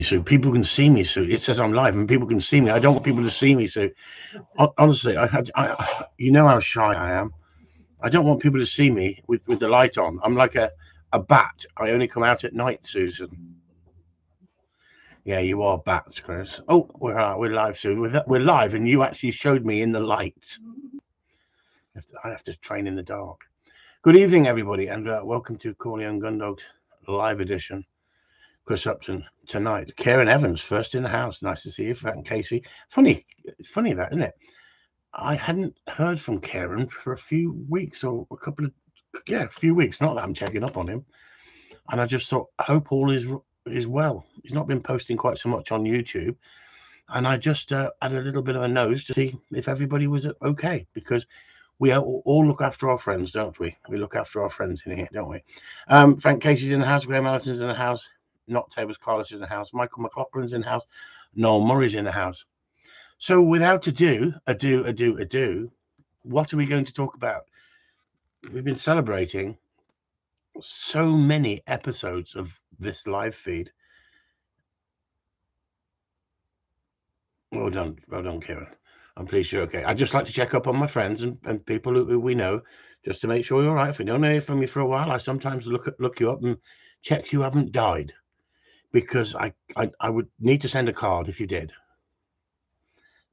so people can see me. So it says I'm live and people can see me. I don't want people to see me. So honestly, you know how shy I am. I don't want people to see me with the light on. I'm like a bat. I only come out at night, Susan. Yeah, you are bats, Chris. Oh, we're live, Susan. We're live, and you actually showed me in the light. I have to train in the dark. Good evening, everybody, and welcome to Corleone Gundogs live edition. Chris Upton tonight. Karen Evans, first in the house. Nice to see you, Fat and Casey. Funny that, isn't it? I hadn't heard from Karen for a few weeks or a few weeks. Not that I'm checking up on him. And I just thought, I hope all is well. He's not been posting quite so much on YouTube. And I just had a little bit of a nose to see if everybody was okay, because we all look after our friends, don't we? We look after our friends in here, don't we? Frank Casey's in the house. Graham Allison's in the house. Not Tables Carlos is in the house. Michael McLaughlin's in the house. Noel Murray's in the house. So without ado, what are we going to talk about? We've been celebrating so many episodes of this live feed. Well done, Kieran. I'm pleased you're okay. I'd just like to check up on my friends and people who we know, just to make sure you're all right. If we don't hear from you for a while, I sometimes look you up and check you haven't died, because I would need to send a card if you did.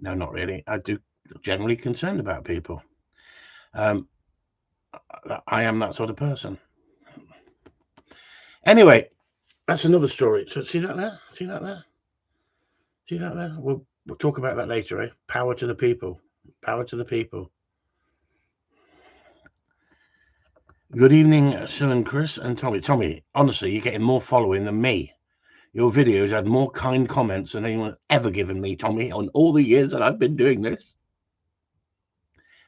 No, not really. I do generally concerned about people. I am that sort of person. Anyway, that's another story. So see that there? See that there? We'll talk about that later, eh? Power to the people. Power to the people. Good evening, Sue and Chris and Tommy. Tommy, honestly, you're getting more following than me. Your videos had more kind comments than anyone ever given me, Tommy, on all the years that I've been doing this.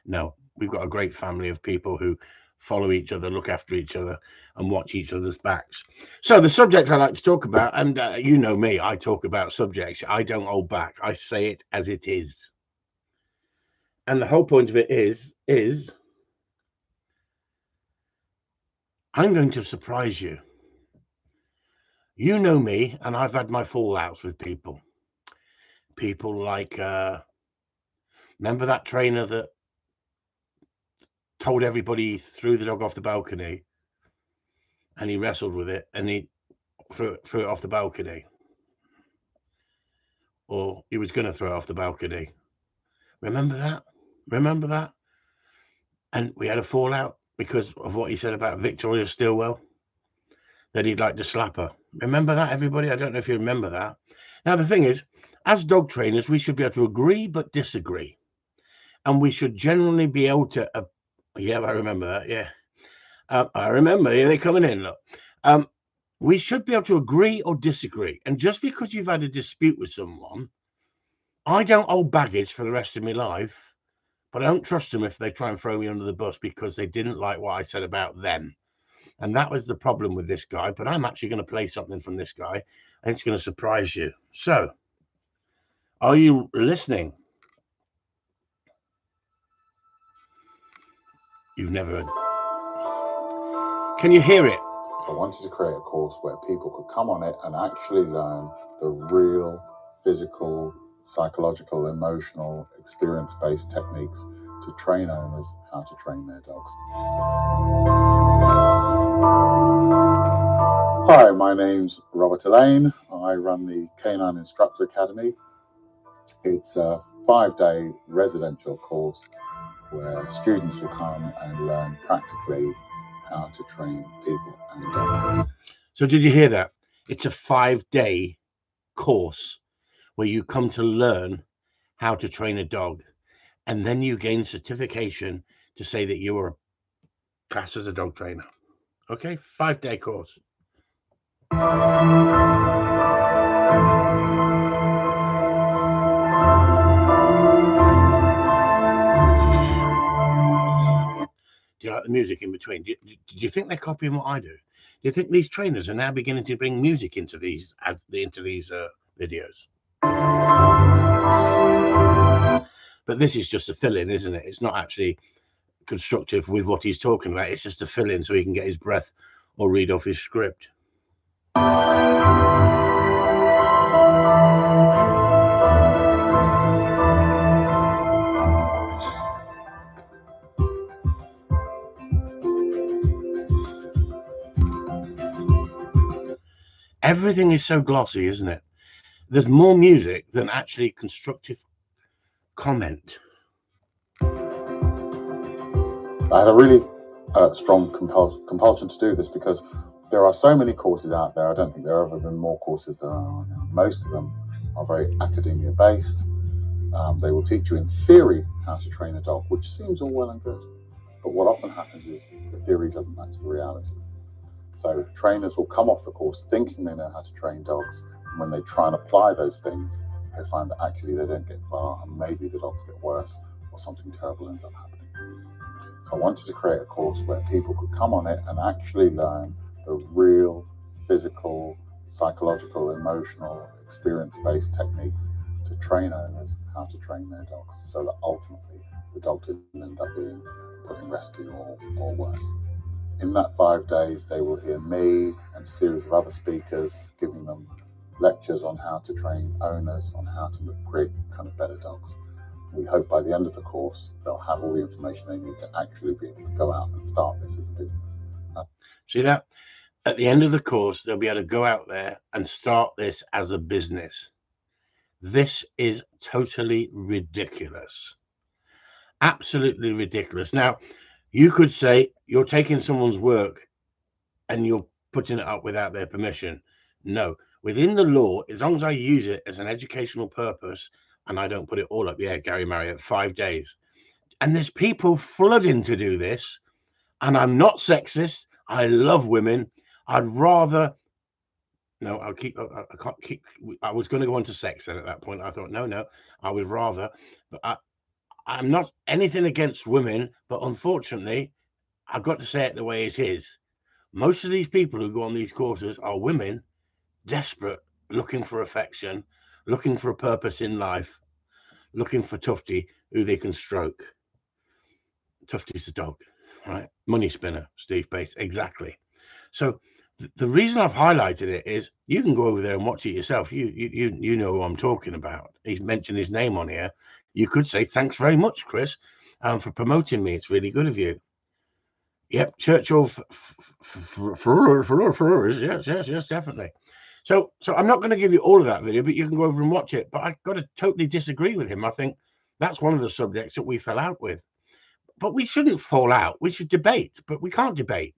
No, we've got a great family of people who follow each other, look after each other, and watch each other's backs. So the subject I like to talk about, and you know me, I talk about subjects. I don't hold back. I say it as it is. And the whole point of it is I'm going to surprise you. You know me, and I've had my fallouts with people. People like, remember that trainer that told everybody he threw the dog off the balcony, and he wrestled with it, and he threw it off the balcony, or he was going to throw it off the balcony. Remember that? And we had a fallout because of what he said about Victoria Stilwell, that he'd like to slap her. Remember that, everybody? I don't know if you remember that. Now, the thing is, as dog trainers, we should be able to agree but disagree. And we should generally be able to... yeah, I remember that, yeah. I remember. They're coming in, look. We should be able to agree or disagree. And just because you've had a dispute with someone, I don't hold baggage for the rest of my life, but I don't trust them if they try and throw me under the bus because they didn't like what I said about them. And that was the problem with this guy. But I'm actually going to play something from this guy, and it's going to surprise you. So, are you listening? You've never heard. Can you hear it? I wanted to create a course where people could come on it and actually learn the real physical, psychological, emotional, experience-based techniques to train owners how to train their dogs. Hi, my name's Robert Elaine. I run the Canine Instructor Academy. It's a 5-day residential course where students will come and learn practically how to train people and dogs. So did you hear that? It's a 5-day course where you come to learn how to train a dog, and then you gain certification to say that you are classed as a dog trainer. Okay, 5-day course. Do you like the music in between? Do you think they're copying what I do? Do you think these trainers are now beginning to bring music into these videos? But this is just a fill-in, isn't it? It's not actually constructive with what he's talking about. It's just a fill-in so he can get his breath or read off his script. everything is so glossy, isn't it? There's more music than actually constructive comment. I had a really strong compulsion to do this because there are so many courses out there. I don't think there have ever been more courses than there are now. Most of them are very academia based. They will teach you in theory how to train a dog, which seems all well and good. But what often happens is the theory doesn't match the reality. So trainers will come off the course thinking they know how to train dogs. And when they try and apply those things, they find that actually they don't get far, and maybe the dogs get worse or something terrible ends up happening. So I wanted to create a course where people could come on it and actually learn the real physical, psychological, emotional, experience-based techniques to train owners how to train their dogs, so that ultimately the dog didn't end up being put in rescue or worse. In that 5 days, they will hear me and a series of other speakers giving them lectures on how to train owners, on how to create kind of better dogs. We hope by the end of the course, they'll have all the information they need to actually be able to go out and start this as a business. See that? At the end of the course, they'll be able to go out there and start this as a business. This is totally ridiculous. Absolutely ridiculous. Now, you could say you're taking someone's work and you're putting it up without their permission. No, within the law, as long as I use it as an educational purpose and I don't put it all up, yeah, Gary Marriott, 5 days. And there's people flooding to do this. And I'm not sexist. I love women. I'd rather, no, I can't keep, I was going to go on to sex then at that point. I thought, no, I would rather, but I'm not anything against women, but unfortunately, I've got to say it the way it is. Most of these people who go on these courses are women, desperate, looking for affection, looking for a purpose in life, looking for Tufty, who they can stroke. Tufty's the dog, right? Money spinner, Steve Bates, exactly. So the reason I've highlighted it is you can go over there and watch it yourself. You know who I'm talking about. He's mentioned his name on here. You could say, thanks very much, Chris, for promoting me. It's really good of you. Yep, Churchill Ferrers. Yes, definitely. So I'm not going to give you all of that video, but you can go over and watch it. But I've got to totally disagree with him. I think that's one of the subjects that we fell out with. But we shouldn't fall out. We should debate, but we can't debate.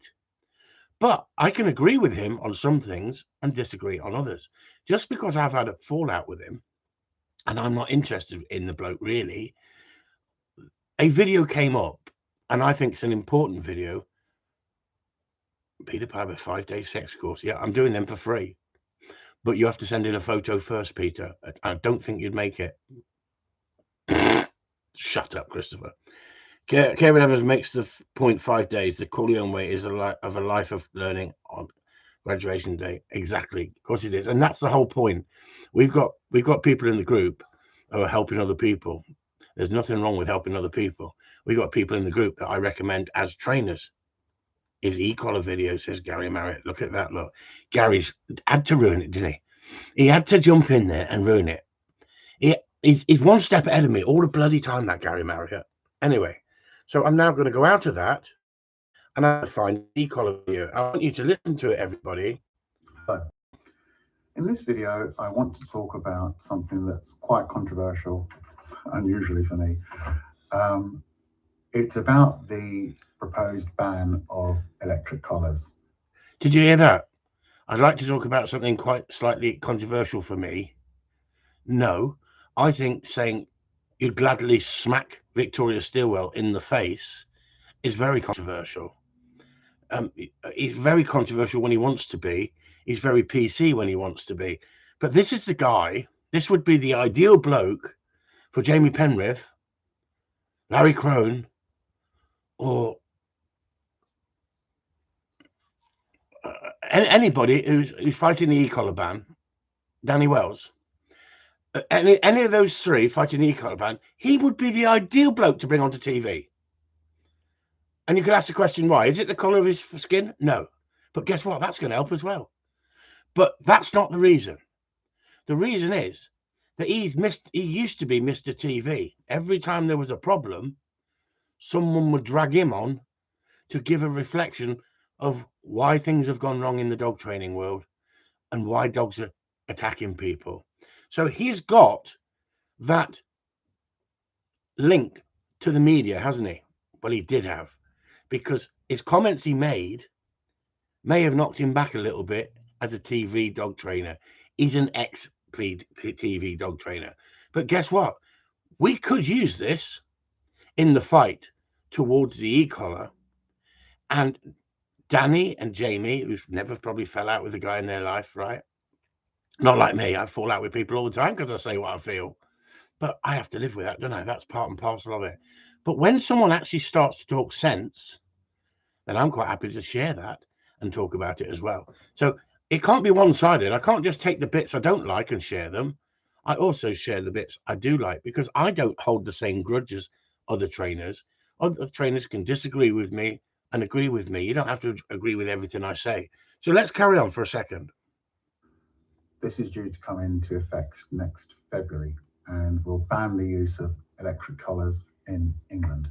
But I can agree with him on some things and disagree on others. Just because I've had a fallout with him and I'm not interested in the bloke really, a video came up and I think it's an important video. Peter Piper 5-day sex course. Yeah, I'm doing them for free. But you have to send in a photo first, Peter. I don't think you'd make it. Shut up, Christopher. Kevin Evans makes the point 5 days. The Corleone way is a life of learning on graduation day. Exactly. Of course it is. And that's the whole point. We've got people in the group who are helping other people. There's nothing wrong with helping other people. We've got people in the group that I recommend as trainers. His e-collar video, says Gary Marriott. Look at that. Look. Gary's had to ruin it, didn't he? He had to jump in there and ruin it. He's one step ahead of me all the bloody time, that Gary Marriott. Anyway. So I'm now going to go out of that and I find the e-collar video. I want you to listen to it, everybody. In this video, I want to talk about something that's quite controversial, unusually for me. It's about the proposed ban of electric collars. Did you hear that? I'd like to talk about something quite slightly controversial for me. No, I think saying you'd gladly smack Victoria Stilwell in the face is very controversial. He's very controversial when he wants to be. He's very PC when he wants to be. But this is the guy, this would be the ideal bloke for Jamie Penrith, Larry Crone, or anybody who's fighting the e-collar ban, Danny Wells. Any of those three fighting the e-collar ban, he would be the ideal bloke to bring onto TV. And you could ask the question, why? Is it the colour of his skin? No. But guess what? That's going to help as well. But that's not the reason. The reason is that he used to be Mr. TV. Every time there was a problem, someone would drag him on to give a reflection of why things have gone wrong in the dog training world and why dogs are attacking people. So he's got that link to the media, hasn't he? Well, he did have, because his comments he made may have knocked him back a little bit as a TV dog trainer. He's an ex-TV dog trainer. But guess what? We could use this in the fight towards the e-collar. And Danny and Jamie, who's never probably fell out with a guy in their life, right? Not like me. I fall out with people all the time because I say what I feel. But I have to live with that, don't I? That's part and parcel of it. But when someone actually starts to talk sense, then I'm quite happy to share that and talk about it as well. So it can't be one-sided. I can't just take the bits I don't like and share them. I also share the bits I do like, because I don't hold the same grudge as other trainers. Other trainers can disagree with me and agree with me. You don't have to agree with everything I say. So let's carry on for a second. This is due to come into effect next February and will ban the use of electric collars in England.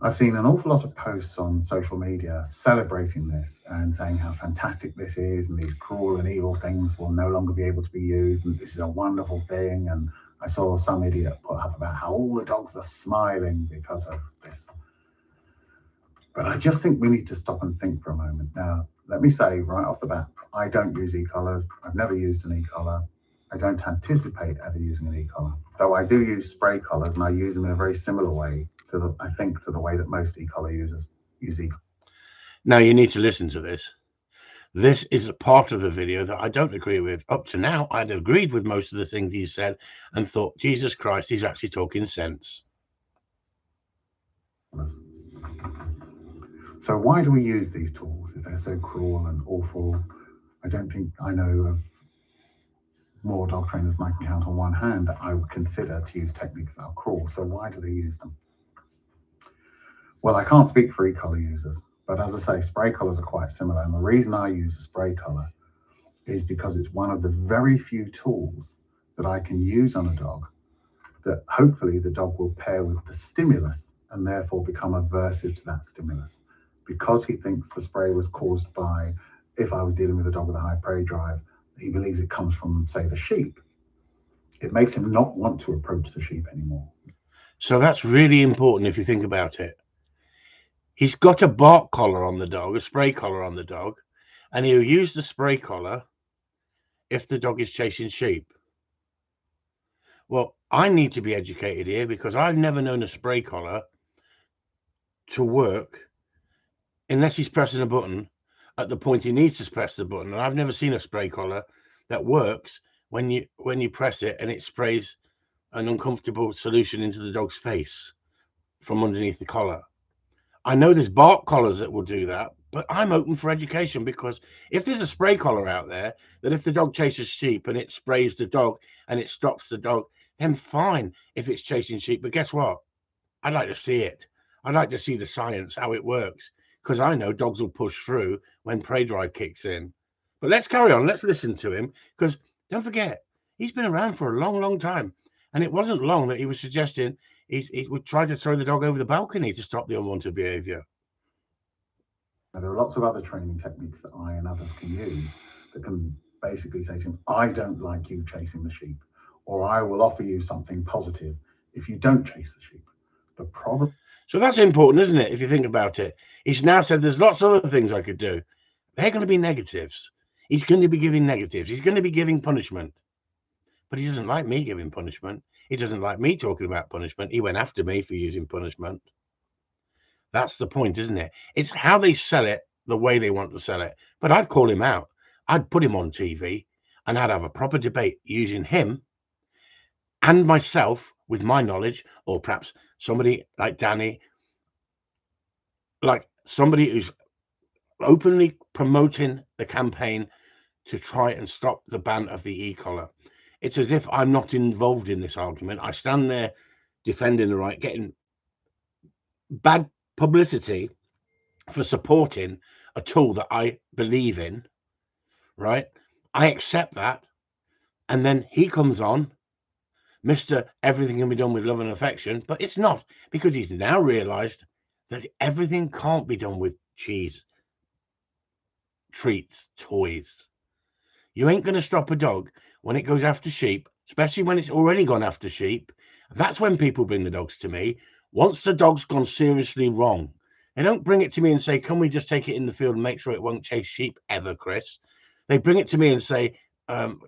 I've seen an awful lot of posts on social media celebrating this and saying how fantastic this is, and these cruel and evil things will no longer be able to be used, and this is a wonderful thing. And I saw some idiot put up about how all the dogs are smiling because of this. But I just think we need to stop and think for a moment. Now, let me say right off the bat, I don't use e-collars. I've never used an e-collar. I don't anticipate ever using an e-collar, though I do use spray collars, and I use them in a very similar way to the way that most e-collar users use e-collars. Now you need to listen to this. This is a part of the video that I don't agree with. Up to now, I'd agreed with most of the things he said and thought, Jesus Christ, he's actually talking sense. So why do we use these tools if they're so cruel and awful? I don't think I know of more dog trainers than I can count on one hand that I would consider to use techniques that are cruel. So why do they use them? Well, I can't speak for e-collar users, but as I say, spray collars are quite similar. And the reason I use a spray collar is because it's one of the very few tools that I can use on a dog that hopefully the dog will pair with the stimulus and therefore become aversive to that stimulus. Because he thinks the spray was caused by, if I was dealing with a dog with a high prey drive, he believes it comes from, say, the sheep. It makes him not want to approach the sheep anymore. So that's really important if you think about it. He's got a bark collar on the dog, a spray collar on the dog, and he'll use the spray collar if the dog is chasing sheep. Well, I need to be educated here because I've never known a spray collar to work unless he's pressing a button at the point he needs to press the button. And I've never seen a spray collar that works when you press it and it sprays an uncomfortable solution into the dog's face from underneath the collar. I know there's bark collars that will do that, but I'm open for education, because if there's a spray collar out there that if the dog chases sheep and it sprays the dog and it stops the dog, then fine if it's chasing sheep. But guess what? I'd like to see it. I'd like to see the science, how it works, because I know dogs will push through when prey drive kicks in. But let's carry on. Let's listen to him, because don't forget, he's been around for a long, long time. And it wasn't long that he was suggesting he would try to throw the dog over the balcony to stop the unwanted behavior. Now, there are lots of other training techniques that I and others can use that can basically say to him, I don't like you chasing the sheep, or I will offer you something positive if you don't chase the sheep. The problem. So that's important, isn't it? If you think about it, he's now said there's lots of other things I could do. They're going to be negatives. He's going to be giving negatives. He's going to be giving punishment. But he doesn't like me giving punishment. He doesn't like me talking about punishment. He went after me for using punishment. That's the point, isn't it? It's how they sell it, the way they want to sell it. But I'd call him out. I'd put him on TV and I'd have a proper debate using him and myself with my knowledge, or perhaps somebody like Danny, like somebody who's openly promoting the campaign to try and stop the ban of the e-collar. It's as if I'm not involved in this argument. I stand there defending the right, getting bad publicity for supporting a tool that I believe in, right? I accept that. And then he comes on, Mr. Everything can be done with love and affection, but it's not, because he's now realized that everything can't be done with cheese, treats, toys. You ain't going to stop a dog when it goes after sheep, especially when it's already gone after sheep. That's when people bring the dogs to me. Once the dog's gone seriously wrong, they don't bring it to me and say, can we just take it in the field and make sure it won't chase sheep ever, Chris? They bring it to me and say,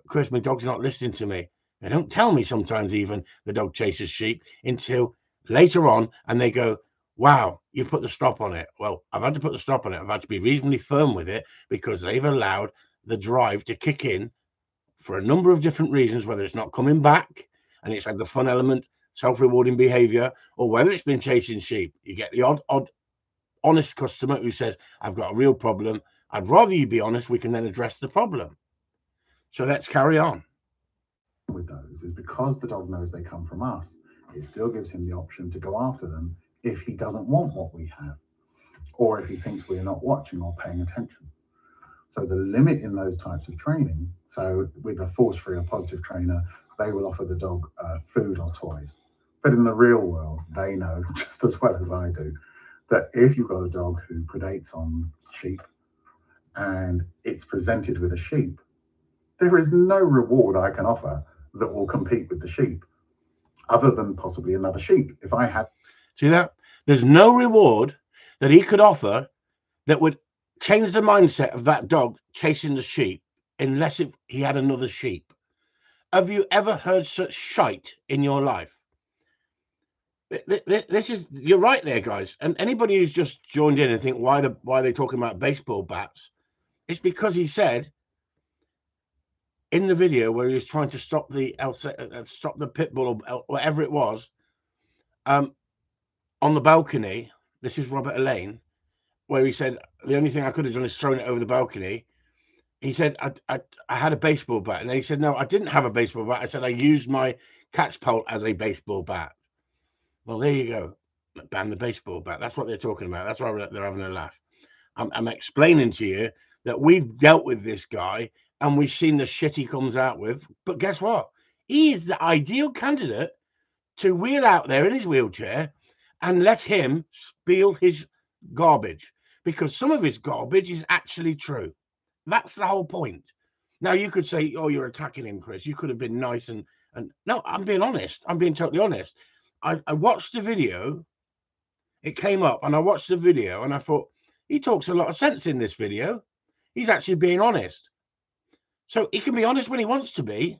Chris, my dog's not listening to me. They don't tell me sometimes even the dog chases sheep until later on, and they go, wow, you put the stop on it. Well, I've had to put the stop on it. I've had to be reasonably firm with it because they've allowed the drive to kick in for a number of different reasons, whether it's not coming back and it's had the fun element, self-rewarding behavior, or whether it's been chasing sheep. You get the odd honest customer who says, I've got a real problem. I'd rather you be honest. We can then address the problem. So let's carry on. With those is because the dog knows they come from us, it still gives him the option to go after them if he doesn't want what we have, or if he thinks we're not watching or paying attention. So the limit in those types of training, so with a force-free or positive trainer, they will offer the dog food or toys. But in the real world, they know just as well as I do that if you've got a dog who predates on sheep and it's presented with a sheep, there is no reward I can offer that will compete with the sheep, other than possibly another sheep. If I had... See that? There's no reward that he could offer that would change the mindset of that dog chasing the sheep unless he had another sheep. Have you ever heard such shite in your life? This is, you're right there, guys. And anybody who's just joined in and think, why are they talking about baseball bats? It's because he said in the video where he was trying to stop the pit bull or whatever it was, on the balcony. This is Robert Elaine, where he said the only thing I could have done is thrown it over the balcony. He said I had a baseball bat, and he said no, I didn't have a baseball bat. I said I used my catch pole as a baseball bat. Well, there you go. Ban the baseball bat. That's what they're talking about. That's why they're having a laugh. I'm explaining to you that we've dealt with this guy and we've seen the shit he comes out with. But guess what? He is the ideal candidate to wheel out there in his wheelchair and let him spill his garbage, because some of his garbage is actually true. That's the whole point. Now, you could say, oh, you're attacking him, Chris. You could have been nice. And no, I'm being honest. I'm being totally honest. I watched the video. It came up and I watched the video and I thought, he talks a lot of sense in this video. He's actually being honest. So he can be honest when he wants to be,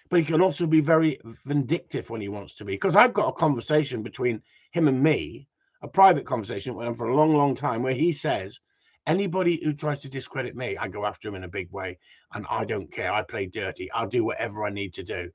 but he can also be very vindictive when he wants to be. Because I've got a conversation between him and me, a private conversation with him for a long, long time, where he says, anybody who tries to discredit me, I go after him in a big way. And I don't care. I play dirty. I'll do whatever I need to do.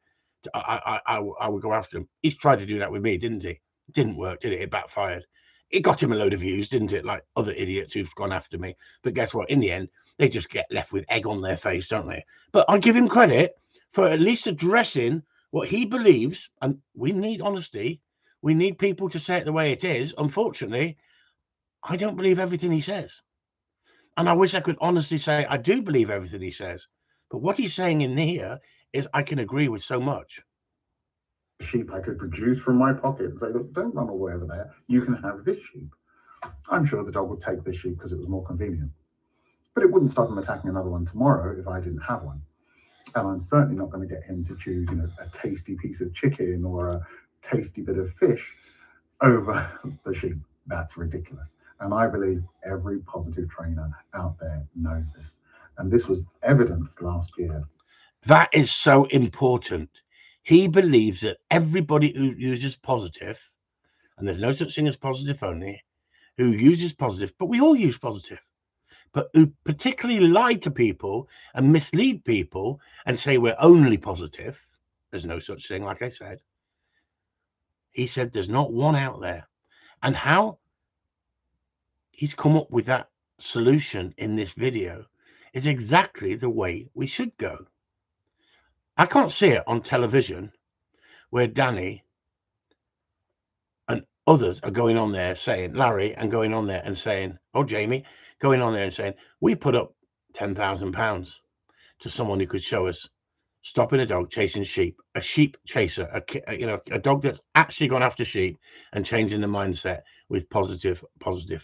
I will go after him. He's tried to do that with me, didn't he? It didn't work, did it? It backfired. It got him a load of views, didn't it? Like other idiots who've gone after me. But guess what? In the end, they just get left with egg on their face, don't they? But I give him credit for at least addressing what he believes. And we need honesty. We need people to say it the way it is. Unfortunately, I don't believe everything he says. And I wish I could honestly say I do believe everything he says. But what he's saying in here is I can agree with so much. Sheep I could produce from my pocket and say, look, don't run all the way over there. You can have this sheep. I'm sure the dog would take this sheep because it was more convenient. But it wouldn't stop him attacking another one tomorrow if I didn't have one. And I'm certainly not going to get him to choose, a tasty piece of chicken or a tasty bit of fish over the sheep. That's ridiculous. And I believe every positive trainer out there knows this. And this was evidenced last year. That is so important. He believes that everybody who uses positive, and there's no such thing as positive only, who uses positive, but we all use positive, but who particularly lie to people and mislead people and say we're only positive. There's no such thing, like I said. He said there's not one out there. And how he's come up with that solution in this video is exactly the way we should go. I can't see it on television where Danny and others are going on there saying, Larry, and going on there and saying, oh, Jamie, going on there and saying, we put up £10,000 to someone who could show us stopping a dog chasing sheep, a sheep chaser, a dog that's actually gone after sheep and changing the mindset with positive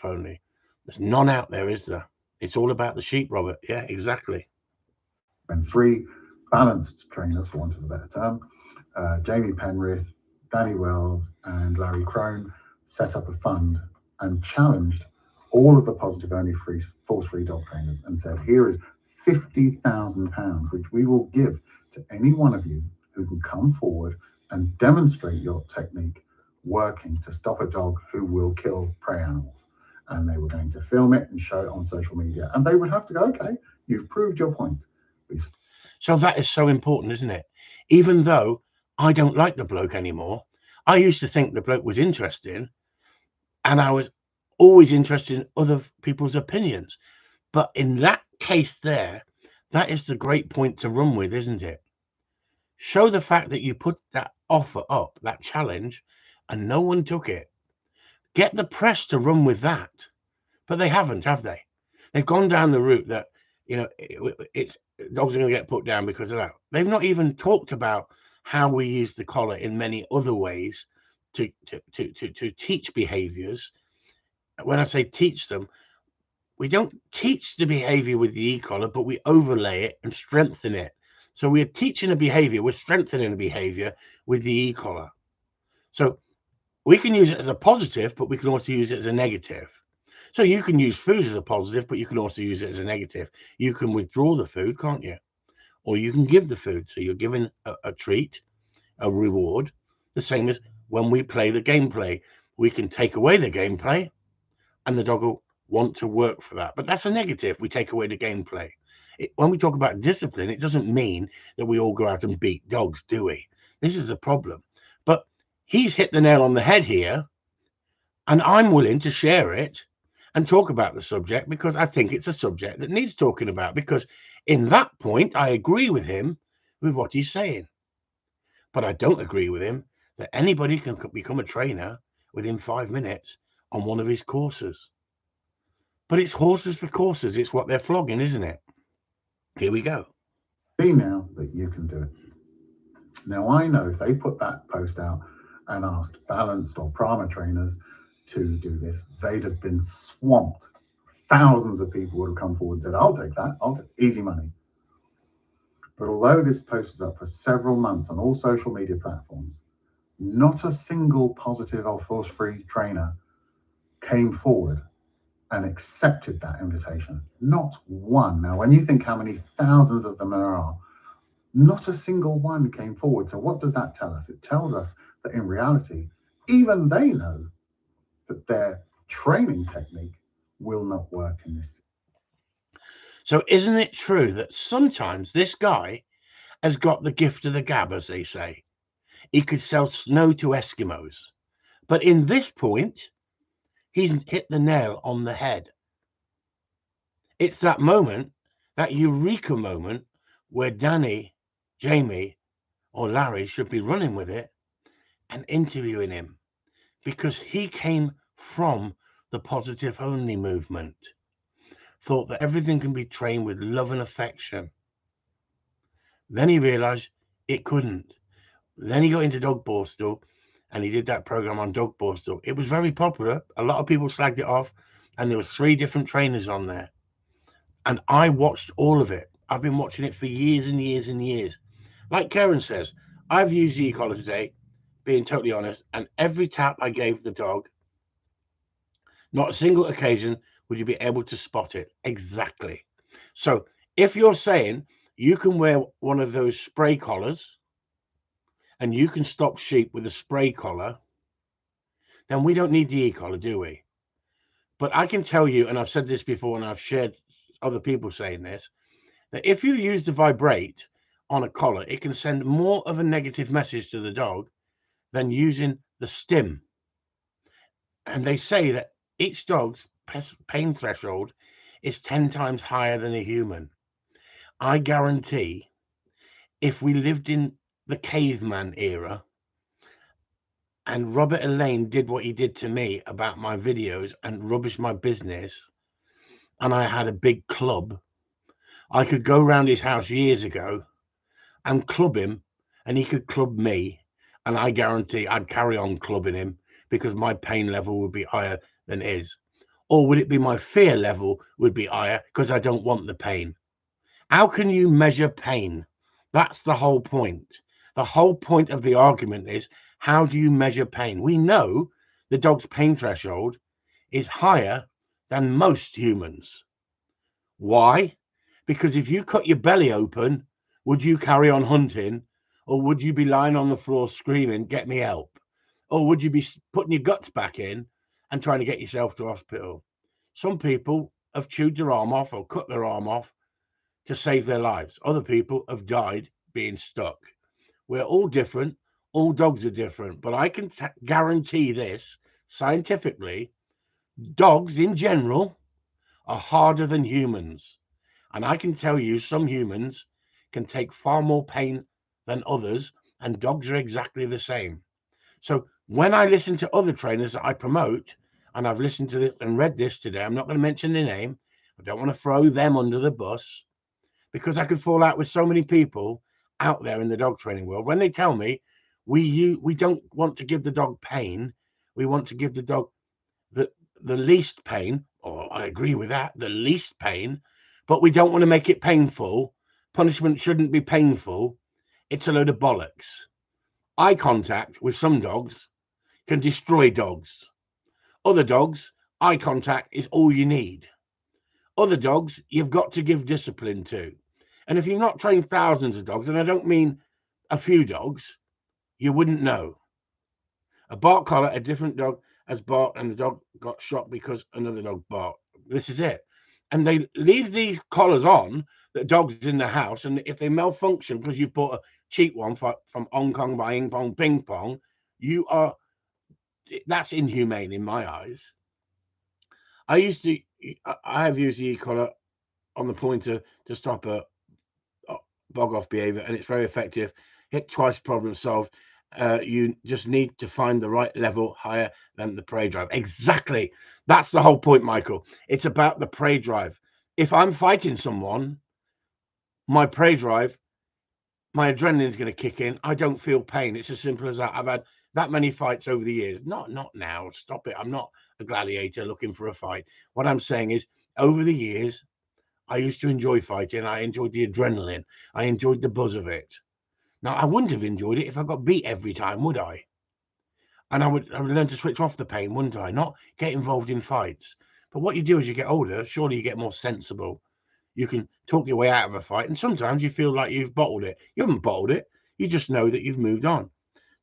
only. There's none out there, is there? It's all about the sheep, Robert. Yeah, exactly. When three balanced trainers, for want of a better term, Jamie Penrith, Danny Wells, and Larry Crone, set up a fund and challenged all of the positive-only force-free dog trainers and said, here is £50,000, which we will give to any one of you who can come forward and demonstrate your technique working to stop a dog who will kill prey animals. And they were going to film it and show it on social media. And they would have to go, okay, you've proved your point. So that is so important, isn't it? Even though I don't like the bloke anymore, I used to think the bloke was interesting, and I was always interested in other people's opinions. But in that case there, that is the great point to run with, isn't it? Show the fact that you put that offer up, that challenge, and no one took it. Get the press to run with that. But they haven't, have they? They've gone down the route that, it's dogs are going to get put down because of that. They've not even talked about how we use the collar in many other ways to teach behaviors. When I say teach them, we don't teach the behavior with the e-collar, but we overlay it and strengthen it. So we're teaching a behavior, we're strengthening a behavior with the e-collar. So we can use it as a positive, but we can also use it as a negative. So you can use food as a positive, but you can also use it as a negative. You can withdraw the food, can't you? Or you can give the food. So you're giving a treat, a reward, the same as when we play the gameplay. We can take away the gameplay and the dog will want to work for that. But that's a negative. We take away the gameplay. When we talk about discipline, it doesn't mean that we all go out and beat dogs, do we? This is a problem. But he's hit the nail on the head here, and I'm willing to share it and talk about the subject because I think it's a subject that needs talking about, because in that point, I agree with him with what he's saying. But I don't agree with him that anybody can become a trainer within 5 minutes on one of his courses. But it's horses for courses. It's what they're flogging, isn't it? Here we go. See now that you can do it. Now, I know if they put that post out and asked balanced or Prama trainers to do this, they'd have been swamped. Thousands of people would have come forward and said, I'll take that. I'll take easy money. But although this post was up for several months on all social media platforms, not a single positive or force-free trainer came forward and accepted that invitation. Not one. Now, when you think how many thousands of them there are, not a single one came forward. So what does that tell us? It tells us that in reality, even they know that their training technique will not work in this. So isn't it true that sometimes this guy has got the gift of the gab, as they say? He could sell snow to Eskimos. But in this point, he's hit the nail on the head. It's that moment, that eureka moment, where Danny, Jamie, or Larry should be running with it and interviewing him, because he came from the positive only movement, thought that everything can be trained with love and affection. Then he realized it couldn't. Then he got into Dog Borstal and he did that program on Dog Borstal. It was very popular. A lot of people slagged it off, and there was 3 different trainers on there. And I watched all of it. I've been watching it for years and years and years. Like Karen says, I've used the e-collar today, being totally honest, and every tap I gave the dog, not a single occasion would you be able to spot it exactly. So if you're saying you can wear one of those spray collars and you can stop sheep with a spray collar, then we don't need the e-collar, do we? But I can tell you, and I've said this before, and I've shared other people saying this, that if you use the vibrate on a collar, it can send more of a negative message to the dog than using the stim. And they say that each dog's pain threshold is 10 times higher than a human. I guarantee if we lived in the caveman era and Robert Elaine did what he did to me about my videos and rubbish my business, and I had a big club, I could go around his house years ago and club him, and he could club me, and I guarantee I'd carry on clubbing him because my pain level would be higher than his. Or would it be my fear level would be higher because I don't want the pain? How can you measure pain? That's the whole point. The whole point of the argument is, how do you measure pain? We know the dog's pain threshold is higher than most humans. Why? Because if you cut your belly open, would you carry on hunting? Or would you be lying on the floor screaming, get me help? Or would you be putting your guts back in and trying to get yourself to hospital? Some people have chewed their arm off or cut their arm off to save their lives. Other people have died being stuck. We're all different. All dogs are different. But I can guarantee this scientifically, dogs in general are harder than humans. And I can tell you some humans can take far more pain than others, and dogs are exactly the same. So when I listen to other trainers that I promote, and I've listened to this and read this today, I'm not going to mention their name. I don't want to throw them under the bus because I could fall out with so many people out there in the dog training world. When they tell me we don't want to give the dog pain, we want to give the dog the least pain, or I agree with that, the least pain, but we don't want to make it painful. Punishment shouldn't be painful. It's a load of bollocks. Eye contact with some dogs can destroy dogs. Other dogs, eye contact is all you need. Other dogs, you've got to give discipline to. And if you've not trained thousands of dogs, and I don't mean a few dogs, you wouldn't know. A bark collar, a different dog has barked and the dog got shot because another dog barked. This is it. And they leave these collars on, the dogs in the house, and if they malfunction because you bought a cheap one from Hong Kong by Ping Pong Ping Pong, that's inhumane in my eyes. I have used the e-collar on the pointer to stop a bog off behavior, and it's very effective. Hit twice, problem solved. You just need to find the right level higher than the prey drive. Exactly. That's the whole point, Michael. It's about the prey drive. If I'm fighting someone, my prey drive, my adrenaline is going to kick in. I don't feel pain. It's as simple as that. I've had that many fights over the years. Not now. Stop it. I'm not a gladiator looking for a fight. What I'm saying is, over the years, I used to enjoy fighting. I enjoyed the adrenaline. I enjoyed the buzz of it. Now, I wouldn't have enjoyed it if I got beat every time, would I? And I would learn to switch off the pain, wouldn't I? Not get involved in fights. But what you do as you get older, surely you get more sensible. You can talk your way out of a fight, and sometimes you feel like you've bottled it. You haven't bottled it. You just know that you've moved on.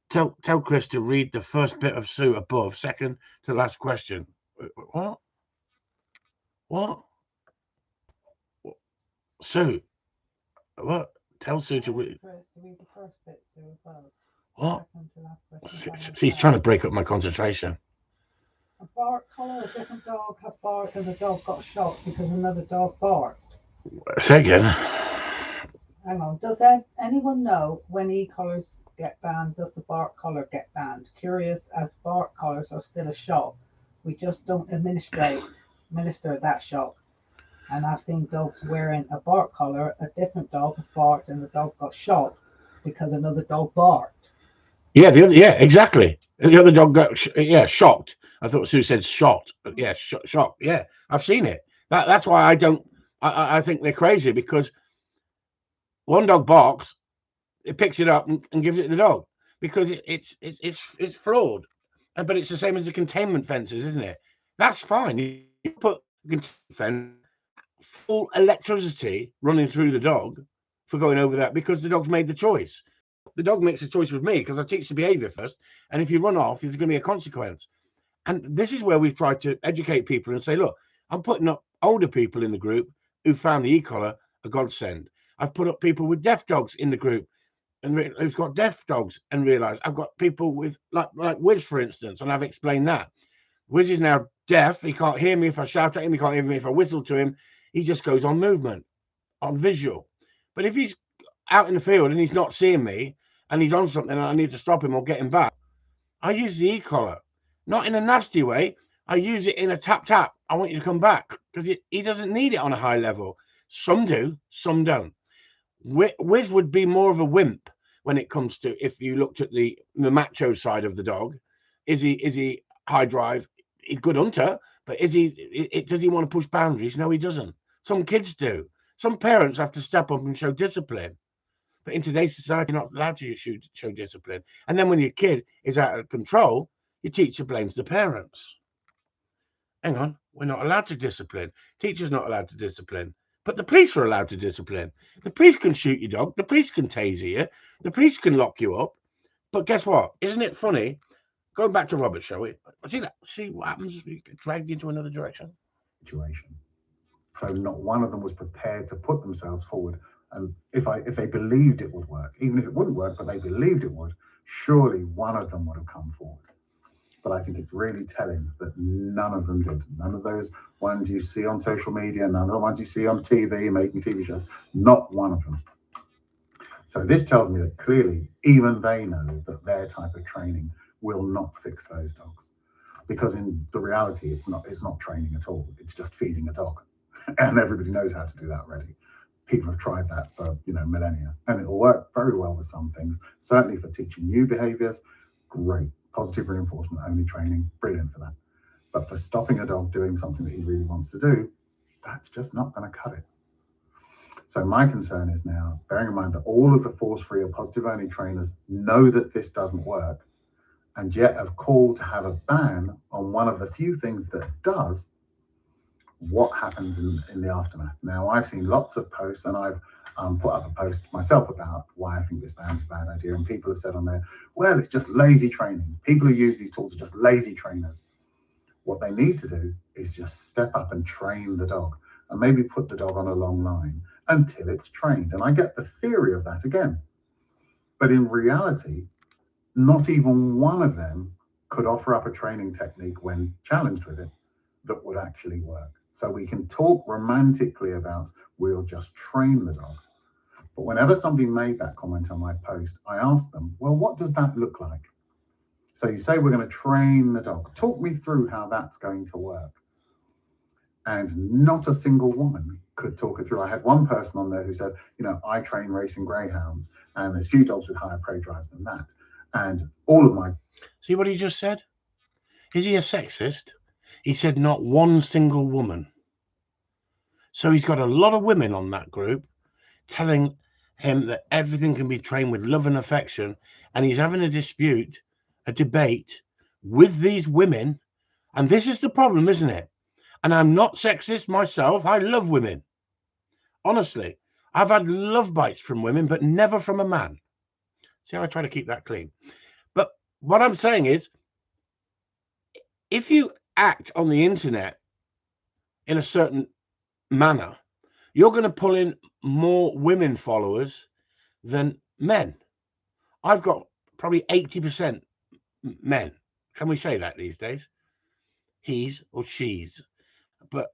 Tell Chris to read the first bit of Sue above, second to last question. What? What? Sue? What? Tell Sue to read. The first bit, Sue, above. What? Second to last question. She's trying to break up my concentration. A bark collar, a different dog has barked and the dog got shot because another dog barked. Say again. Hang on. Does anyone know when e-collars get banned, does the bark collar get banned? Curious, as bark collars are still a shock. We just don't administer that shock. And I've seen dogs wearing a bark collar, a different dog has barked and the dog got shot because another dog barked. Yeah, exactly. The other dog got shocked. I thought Sue said shot, but yeah, shocked. Yeah, I've seen it. That's why I think they're crazy, because one dog barks, it picks it up and gives it to the dog because it's flawed. But it's the same as the containment fences, isn't it? That's fine. You put containment fence, full electricity running through the dog for going over that because the dog's made the choice. The dog makes a choice with me because I teach the behavior first. And if you run off, there's going to be a consequence. And this is where we've tried to educate people and say, look, I'm putting up older people in the group who found the e-collar a godsend. I've put up people with deaf dogs in the group and who's got deaf dogs and realized. I've got people with like Wiz, for instance, and I've explained that. Wiz is now deaf. He can't hear me if I shout at him. He can't hear me if I whistle to him. He just goes on movement, on visual. But if he's out in the field and he's not seeing me and he's on something and I need to stop him or get him back, I use the e-collar, not in a nasty way. I use it in a tap. I want you to come back, because he doesn't need it on a high level. Some do, some don't. Wiz would be more of a wimp when it comes to, if you looked at the macho side of the dog. Is he high drive? He's a good hunter, but does he want to push boundaries? No, he doesn't. Some kids do. Some parents have to step up and show discipline. But in today's society, you're not allowed to show discipline. And then when your kid is out of control, your teacher blames the parents. Hang on, we're not allowed to discipline. Teacher's not allowed to discipline. But the police are allowed to discipline. The police can shoot your dog. The police can taser you. The police can lock you up. But guess what? Isn't it funny? Going back to Robert, shall we? See that? See what happens? You get dragged into another direction. Situation. So not one of them was prepared to put themselves forward. And if they believed it would work, even if it wouldn't work, but they believed it would, surely one of them would have come forward. But I think it's really telling that none of them did. None of those ones you see on social media, none of the ones you see on TV, making TV shows, not one of them. So this tells me that clearly even they know that their type of training will not fix those dogs. Because in the reality, it's not training at all. It's just feeding a dog. And everybody knows how to do that already. People have tried that for millennia. And it'll work very well with some things. Certainly for teaching new behaviors, great. Positive reinforcement only training, brilliant for that. But for stopping a dog doing something that he really wants to do, that's just not going to cut it. So my concern is now, bearing in mind that all of the force-free or positive-only trainers know that this doesn't work, and yet have called to have a ban on one of the few things that does, what happens in the aftermath? Now, I've seen lots of posts, and I've put up a post myself about why I think this ban is a bad idea. And people have said on there, well, it's just lazy training. People who use these tools are just lazy trainers. What they need to do is just step up and train the dog, and maybe put the dog on a long line until it's trained. And I get the theory of that again. But in reality, not even one of them could offer up a training technique when challenged with it that would actually work. So we can talk romantically about we'll just train the dog. But whenever somebody made that comment on my post, I asked them, well, what does that look like? So you say we're going to train the dog. Talk me through how that's going to work. And not a single woman could talk it through. I had one person on there who said, I train racing greyhounds, and there's few dogs with higher prey drives than that. And all of my... See what he just said? Is he a sexist? He said not one single woman. So he's got a lot of women on that group telling him that everything can be trained with love and affection. And he's having a debate with these women. And this is the problem, isn't it? And I'm not sexist myself. I love women. Honestly, I've had love bites from women, but never from a man. See how I try to keep that clean. But what I'm saying is, if you act on the internet in a certain manner, you're going to pull in more women followers than men. I've got probably 80% men. Can we say that these days? He's or she's. But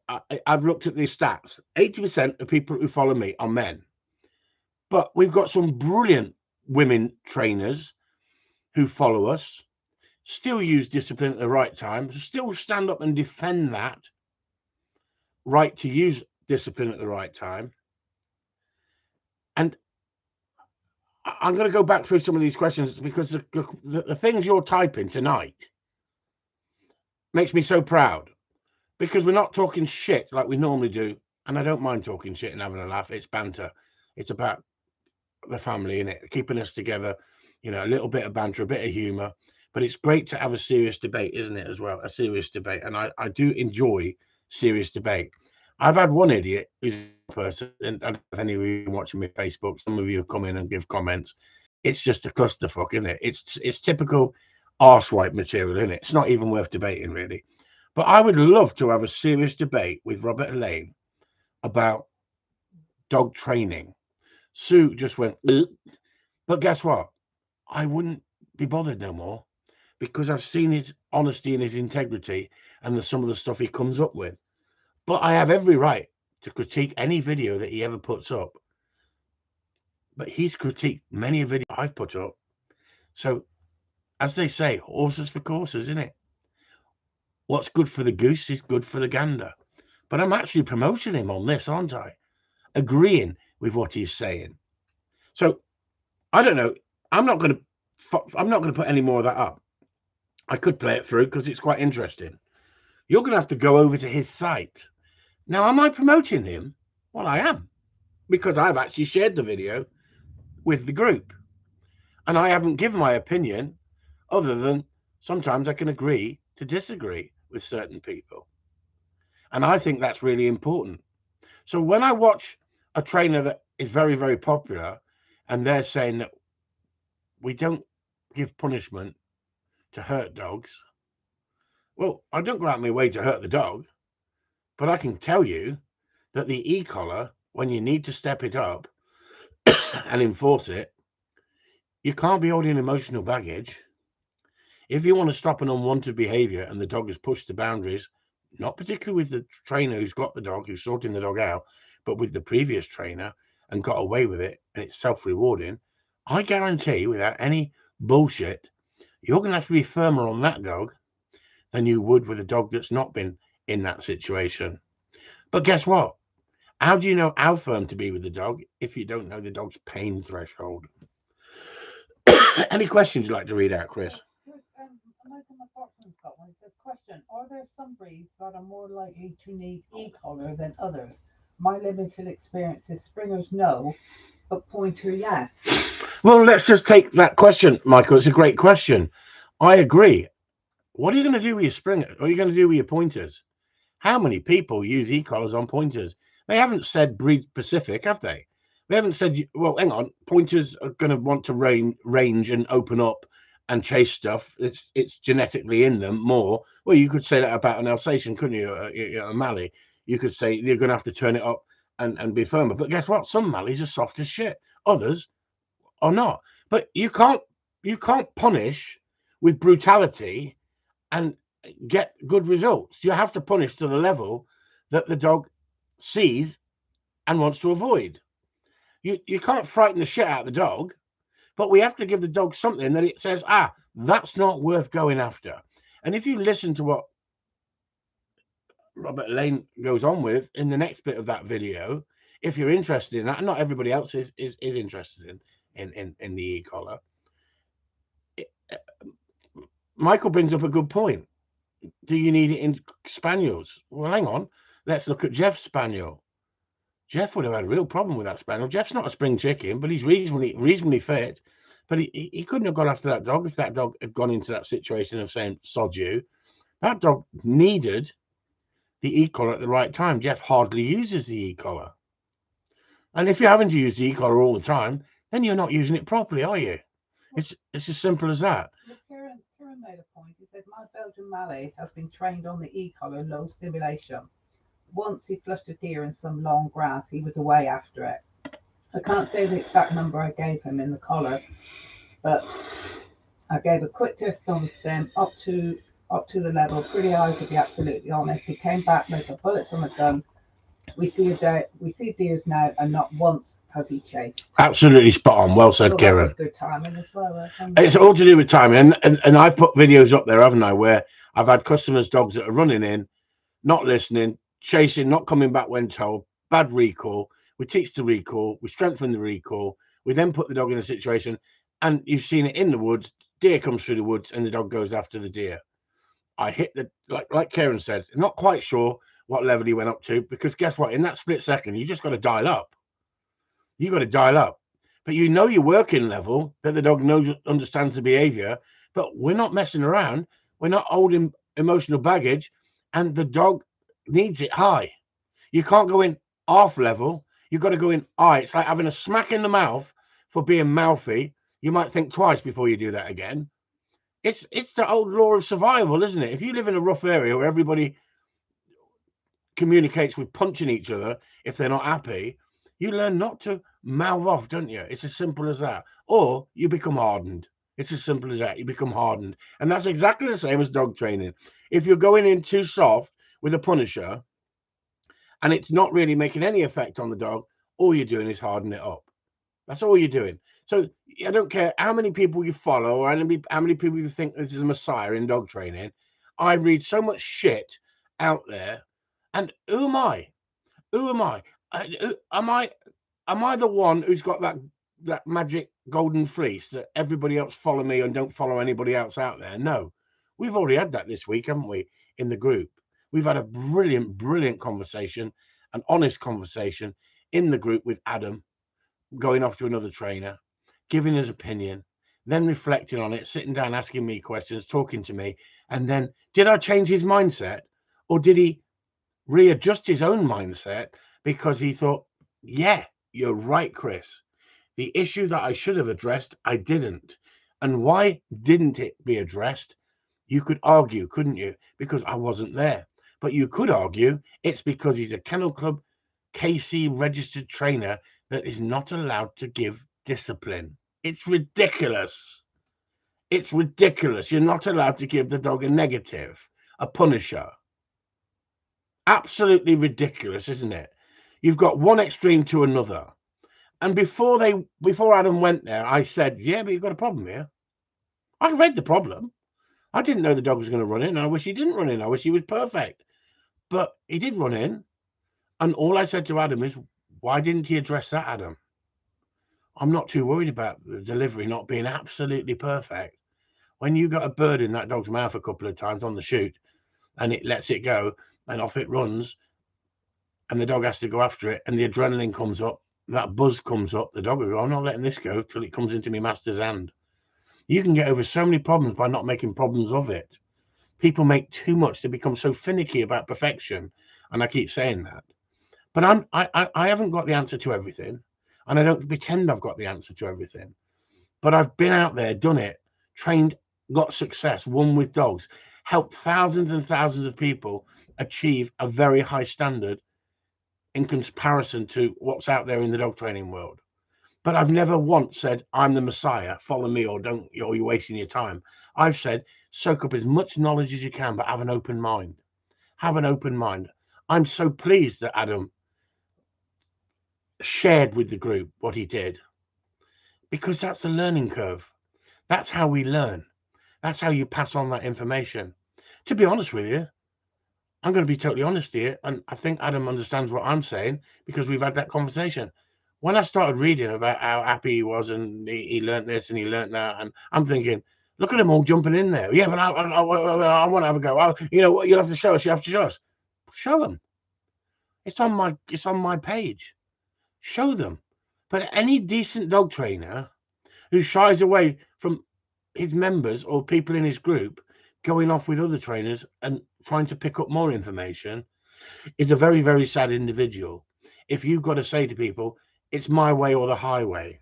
I've looked at these stats. 80% of people who follow me are men. But we've got some brilliant women trainers who follow us, still use discipline at the right time, still stand up and defend that right to use discipline at the right time. And I'm going to go back through some of these questions because the things you're typing tonight makes me so proud, because we're not talking shit like we normally do. And I don't mind talking shit and having a laugh. It's banter. It's about the family, innit? Keeping us together, a little bit of banter, a bit of humor. But it's great to have a serious debate, isn't it, as well? A serious debate. And I do enjoy serious debate. I've had one idiot who's a person, and I don't know if any of you are watching me on Facebook, some of you have come in and give comments. It's just a clusterfuck, isn't it? It's typical arsewipe material, isn't it? It's not even worth debating, really. But I would love to have a serious debate with Robert Elaine about dog training. Sue just went, ugh. But guess what? I wouldn't be bothered no more, because I've seen his honesty and his integrity and some of the stuff he comes up with. But I have every right to critique any video that he ever puts up. But he's critiqued many a video I've put up. So, as they say, horses for courses, isn't it? What's good for the goose is good for the gander. But I'm actually promoting him on this, aren't I? Agreeing with what he's saying. So, I don't know. I'm not going to put any more of that up. I could play it through because it's quite interesting. You're going to have to go over to his site. Now, am I promoting him? Well, I am. because I've actually shared the video with the group, and I haven't given my opinion other than sometimes I can agree to disagree with certain people. And I think that's really important. So when I watch a trainer that is very, very popular and they're saying that we don't give punishment to hurt dogs, well, I don't go out of my way to hurt the dog, but I can tell you that the e-collar, when you need to step it up and enforce it, you can't be holding emotional baggage. If you want to stop an unwanted behavior and the dog has pushed the boundaries, not particularly with the trainer who's got the dog, who's sorting the dog out, but with the previous trainer and got away with it, and it's self-rewarding, I guarantee, without any bullshit, you're going to have to be firmer on that dog than you would with a dog that's not been in that situation. But guess what? How do you know how firm to be with the dog if you don't know the dog's pain threshold? Any questions you'd like to read out, Chris? Michael McCarthy's got one. It says, question, are there some breeds that are more likely to need e-collar than others? My limited experience is Springers no, but Pointer yes. Well, let's just take that question, Michael. It's a great question. I agree. What are you going to do with your Springer? What are you going to do with your Pointers? How many people use e-collars on Pointers? They haven't said breed specific, have they? They haven't said, well, hang on, Pointers are going to want to range and open up and chase stuff. It's genetically in them more. Well, you could say that about an Alsatian, couldn't you? A Mallee. You could say you're going to have to turn it up and be firmer. But guess what? Some Mallees are soft as shit. Others are not. But you can't punish with brutality and get good results. You have to punish to the level that the dog sees and wants to avoid. You can't frighten the shit out of the dog, but we have to give the dog something that it says, that's not worth going after. And if you listen to what Robert Lane goes on with in the next bit of that video, if you're interested in that, and not everybody else is interested in the e-collar, Michael brings up a good point. Do you need it in spaniels? Well, hang on. Let's look at Jeff's spaniel. Jeff would have had a real problem with that spaniel. Jeff's not a spring chicken, but he's reasonably fit. But he couldn't have gone after that dog if that dog had gone into that situation of saying, sod you. That dog needed the e-collar at the right time. Jeff hardly uses the e-collar. And if you're having to use the e-collar all the time, then you're not using it properly, are you? It's as simple as that. Kieran made a point. He said, my Belgian Mallee has been trained on the e-collar, low stimulation. Once he flushed a deer in some long grass, he was away after it. I can't say the exact number I gave him in the collar, but I gave a quick test on the stem up to the level. Pretty eyes, to be absolutely honest. He came back like a bullet from a gun. We see deers now, and not once has he chased. Absolutely spot on. Well said, Kieran. Good timing as well. It's all to do with timing, and I've put videos up there, haven't I, where I've had customers' dogs that are running in, not listening, chasing, not coming back when told, bad recall. We teach the recall, we strengthen the recall, we then put the dog in a situation, and you've seen it in the woods. Deer comes through the woods, and the dog goes after the deer. I hit the like Kieran said, not quite sure what level he went up to, because guess what? In that split second, you just got to dial up. You got to dial up, but you know your working level that the dog knows, understands the behavior. But we're not messing around. We're not holding emotional baggage, and the dog needs it high. You can't go in half level. You've got to go in high. It's like having a smack in the mouth for being mouthy. You might think twice before you do that again. It's the old law of survival, isn't it? If you live in a rough area where everybody communicates with punching each other if they're not happy, you learn not to mouth off, don't you? It's as simple as that. Or you become hardened. It's as simple as that. You become hardened. And that's exactly the same as dog training. If you're going in too soft with a punisher and it's not really making any effect on the dog, all you're doing is harden it up. That's all you're doing. So I don't care how many people you follow or how many people you think this is a messiah in dog training. I read so much shit out there. And who am I? Who am I? Am I the one who's got that magic golden fleece that everybody else follow me and don't follow anybody else out there? No. We've already had that this week, haven't we, in the group? We've had a brilliant conversation, an honest conversation in the group with Adam, going off to another trainer, giving his opinion, then reflecting on it, sitting down, asking me questions, talking to me. And then did I change his mindset, or did he readjust his own mindset because he thought, yeah, you're right, Chris. The issue that I should have addressed, I didn't. And why didn't it be addressed? You could argue, couldn't you? Because I wasn't there. But you could argue it's because he's a Kennel Club KC registered trainer that is not allowed to give discipline. It's ridiculous. It's ridiculous. You're not allowed to give the dog a negative, a punisher. Absolutely ridiculous, isn't it? You've got one extreme to another. And before Adam went there, I said, yeah, but you've got a problem here. I read the problem. I didn't know the dog was going to run in. And I wish he didn't run in. I wish he was perfect. But he did run in. And all I said to Adam is, why didn't he address that, Adam? I'm not too worried about the delivery not being absolutely perfect. When you got a bird in that dog's mouth a couple of times on the shoot and it lets it go and off it runs and the dog has to go after it and the adrenaline comes up, that buzz comes up, the dog will go, I'm not letting this go till it comes into my master's hand. You can get over so many problems by not making problems of it. People make too much. They become so finicky about perfection. And I keep saying that. But I haven't got the answer to everything. And I don't pretend I've got the answer to everything. But I've been out there, done it, trained, got success, won with dogs, helped thousands and thousands of people achieve a very high standard in comparison to what's out there in the dog training world. But I've never once said, I'm the Messiah, follow me, or don't, or you're wasting your time. I've said, soak up as much knowledge as you can, but have an open mind. Have an open mind. I'm so pleased that Adam shared with the group what he did, because that's the learning curve. That's how we learn. That's how you pass on that information. To be honest with you, I'm going to be totally honest here, and I think Adam understands what I'm saying because we've had that conversation. When I started reading about how happy he was and he learnt this and he learnt that, and I'm thinking, look at them all jumping in there. Yeah, but I want to have a go. You know what? You'll have to show us. You have to show us. Show them. It's on my page. Show them. But any decent dog trainer who shies away from his members or people in his group going off with other trainers and trying to pick up more information is a very, very sad individual. If you've got to say to people, it's my way or the highway,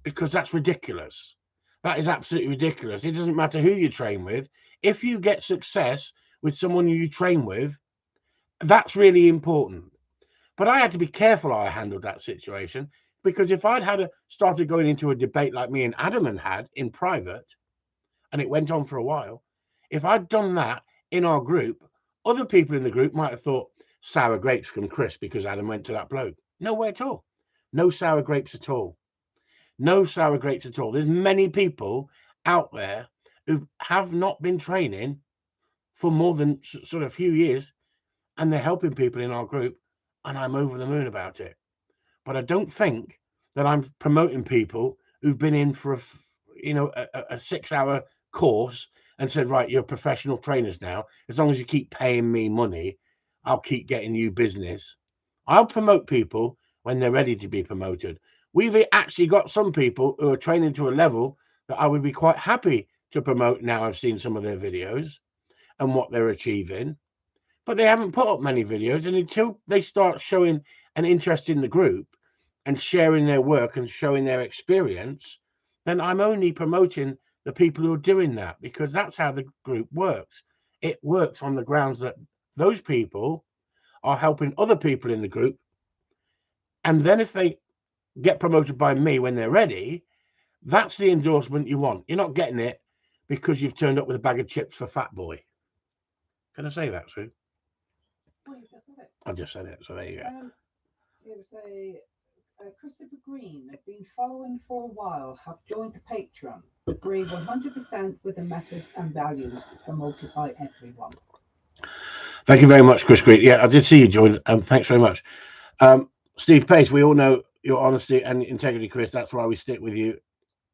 because that's ridiculous. That is absolutely ridiculous. It doesn't matter who you train with. If you get success with someone you train with, that's really important. But I had to be careful how I handled that situation, because if I'd started going into a debate like me and Adam had in private, and it went on for a while, if I'd done that in our group, other people in the group might have thought sour grapes from Chris because Adam went to that bloke. No way at all. No sour grapes at all. No sour grapes at all. There's many people out there who have not been training for more than sort of a few years, and they're helping people in our group, and I'm over the moon about it. But I don't think that I'm promoting people who've been in for a 6-hour course and said, right, you're professional trainers now. As long as you keep paying me money, I'll keep getting you business. I'll promote people when they're ready to be promoted. We've actually got some people who are training to a level that I would be quite happy to promote now I've seen some of their videos and what they're achieving. But they haven't put up many videos, and until they start showing an interest in the group and sharing their work and showing their experience, then I'm only promoting the people who are doing that, because that's how the group works. It works on the grounds that those people are helping other people in the group. And then if they get promoted by me when they're ready, that's the endorsement you want. You're not getting it because you've turned up with a bag of chips for Fat Boy. Can I say that, Sue? Well, you just said it. I just said it, so there you go. Here we say, Christopher Green, have been following for a while, have joined the Patreon. Agree 100% with the methods and values promoted by everyone. Thank you very much, Chris Green. Yeah, I did see you join. Thanks very much. Steve Pace, we all know your honesty and integrity, Chris. That's why we stick with you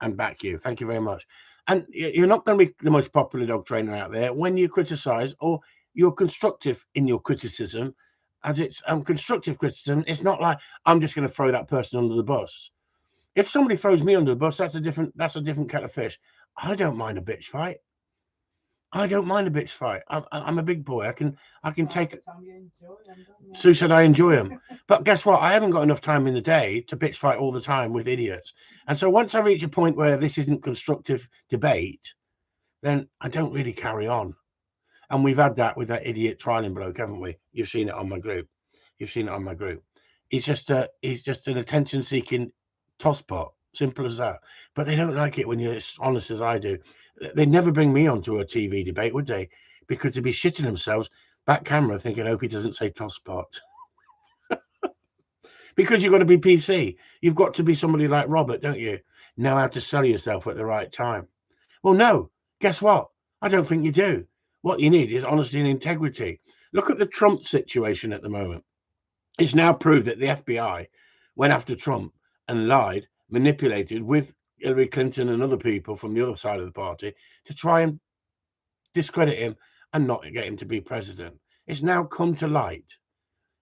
and back you. Thank you very much. And you're not going to be the most popular dog trainer out there when you criticize, or you're constructive in your criticism as it's constructive criticism. It's not like I'm just going to throw that person under the bus. If somebody throws me under the bus, that's a different kettle of fish. I don't mind a bitch fight. I don't mind a bitch fight. I'm a big boy. I can take. Sue said I enjoy them, but guess what? I haven't got enough time in the day to bitch fight all the time with idiots. And so once I reach a point where this isn't constructive debate, then I don't really carry on. And we've had that with that idiot trialing bloke, haven't we? You've seen it on my group. He's just an attention-seeking tosspot. Simple as that. But they don't like it when you're as honest as I do. They'd never bring me onto a TV debate, would they? Because they'd be shitting themselves back camera thinking, I hope he doesn't say tosspot. Because you've got to be PC. You've got to be somebody like Robert, don't you? Know how to sell yourself at the right time. Well, no. Guess what? I don't think you do. What you need is honesty and integrity. Look at the Trump situation at the moment. It's now proved that the FBI went after Trump and lied, manipulated with Hillary Clinton and other people from the other side of the party to try and discredit him and not get him to be president. It's now come to light.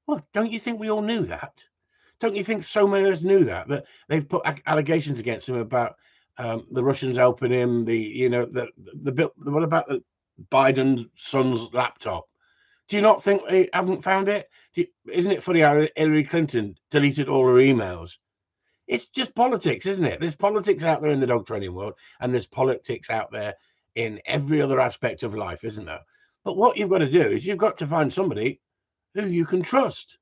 Well, don't you think we all knew that? Don't you think so many of us knew that they've put allegations against him about the Russians helping him? What about the Biden son's laptop? Do you not think they haven't found it? Isn't it funny how Hillary Clinton deleted all her emails? It's just politics, isn't it? There's politics out there in the dog training world, and there's politics out there in every other aspect of life, isn't there? But what you've got to do is you've got to find somebody who you can trust.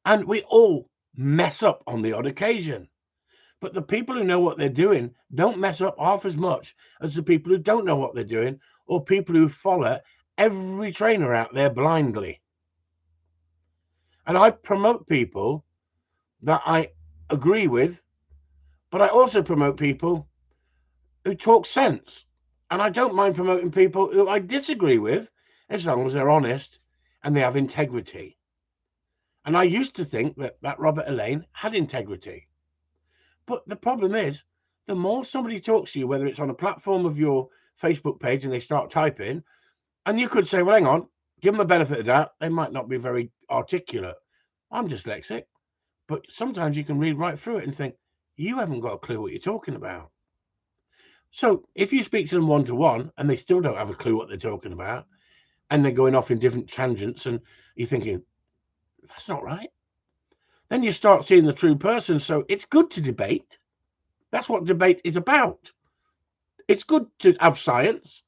And we all mess up on the odd occasion. But the people who know what they're doing don't mess up half as much as the people who don't know what they're doing, or people who follow every trainer out there blindly. And I promote people that I agree with, but I also promote people who talk sense. And I don't mind promoting people who I disagree with, as long as they're honest and they have integrity. And I used to think that Robert Elaine had integrity. But the problem is, the more somebody talks to you, whether it's on a platform of your Facebook page and they start typing, and you could say, well, hang on, give them a benefit of doubt. They might not be very articulate. I'm dyslexic. But sometimes you can read right through it and think, you haven't got a clue what you're talking about. So if you speak to them one-to-one and they still don't have a clue what they're talking about, and they're going off in different tangents, and you're thinking, that's not right, then you start seeing the true person. So it's good to debate. That's what debate is about. It's good to have science,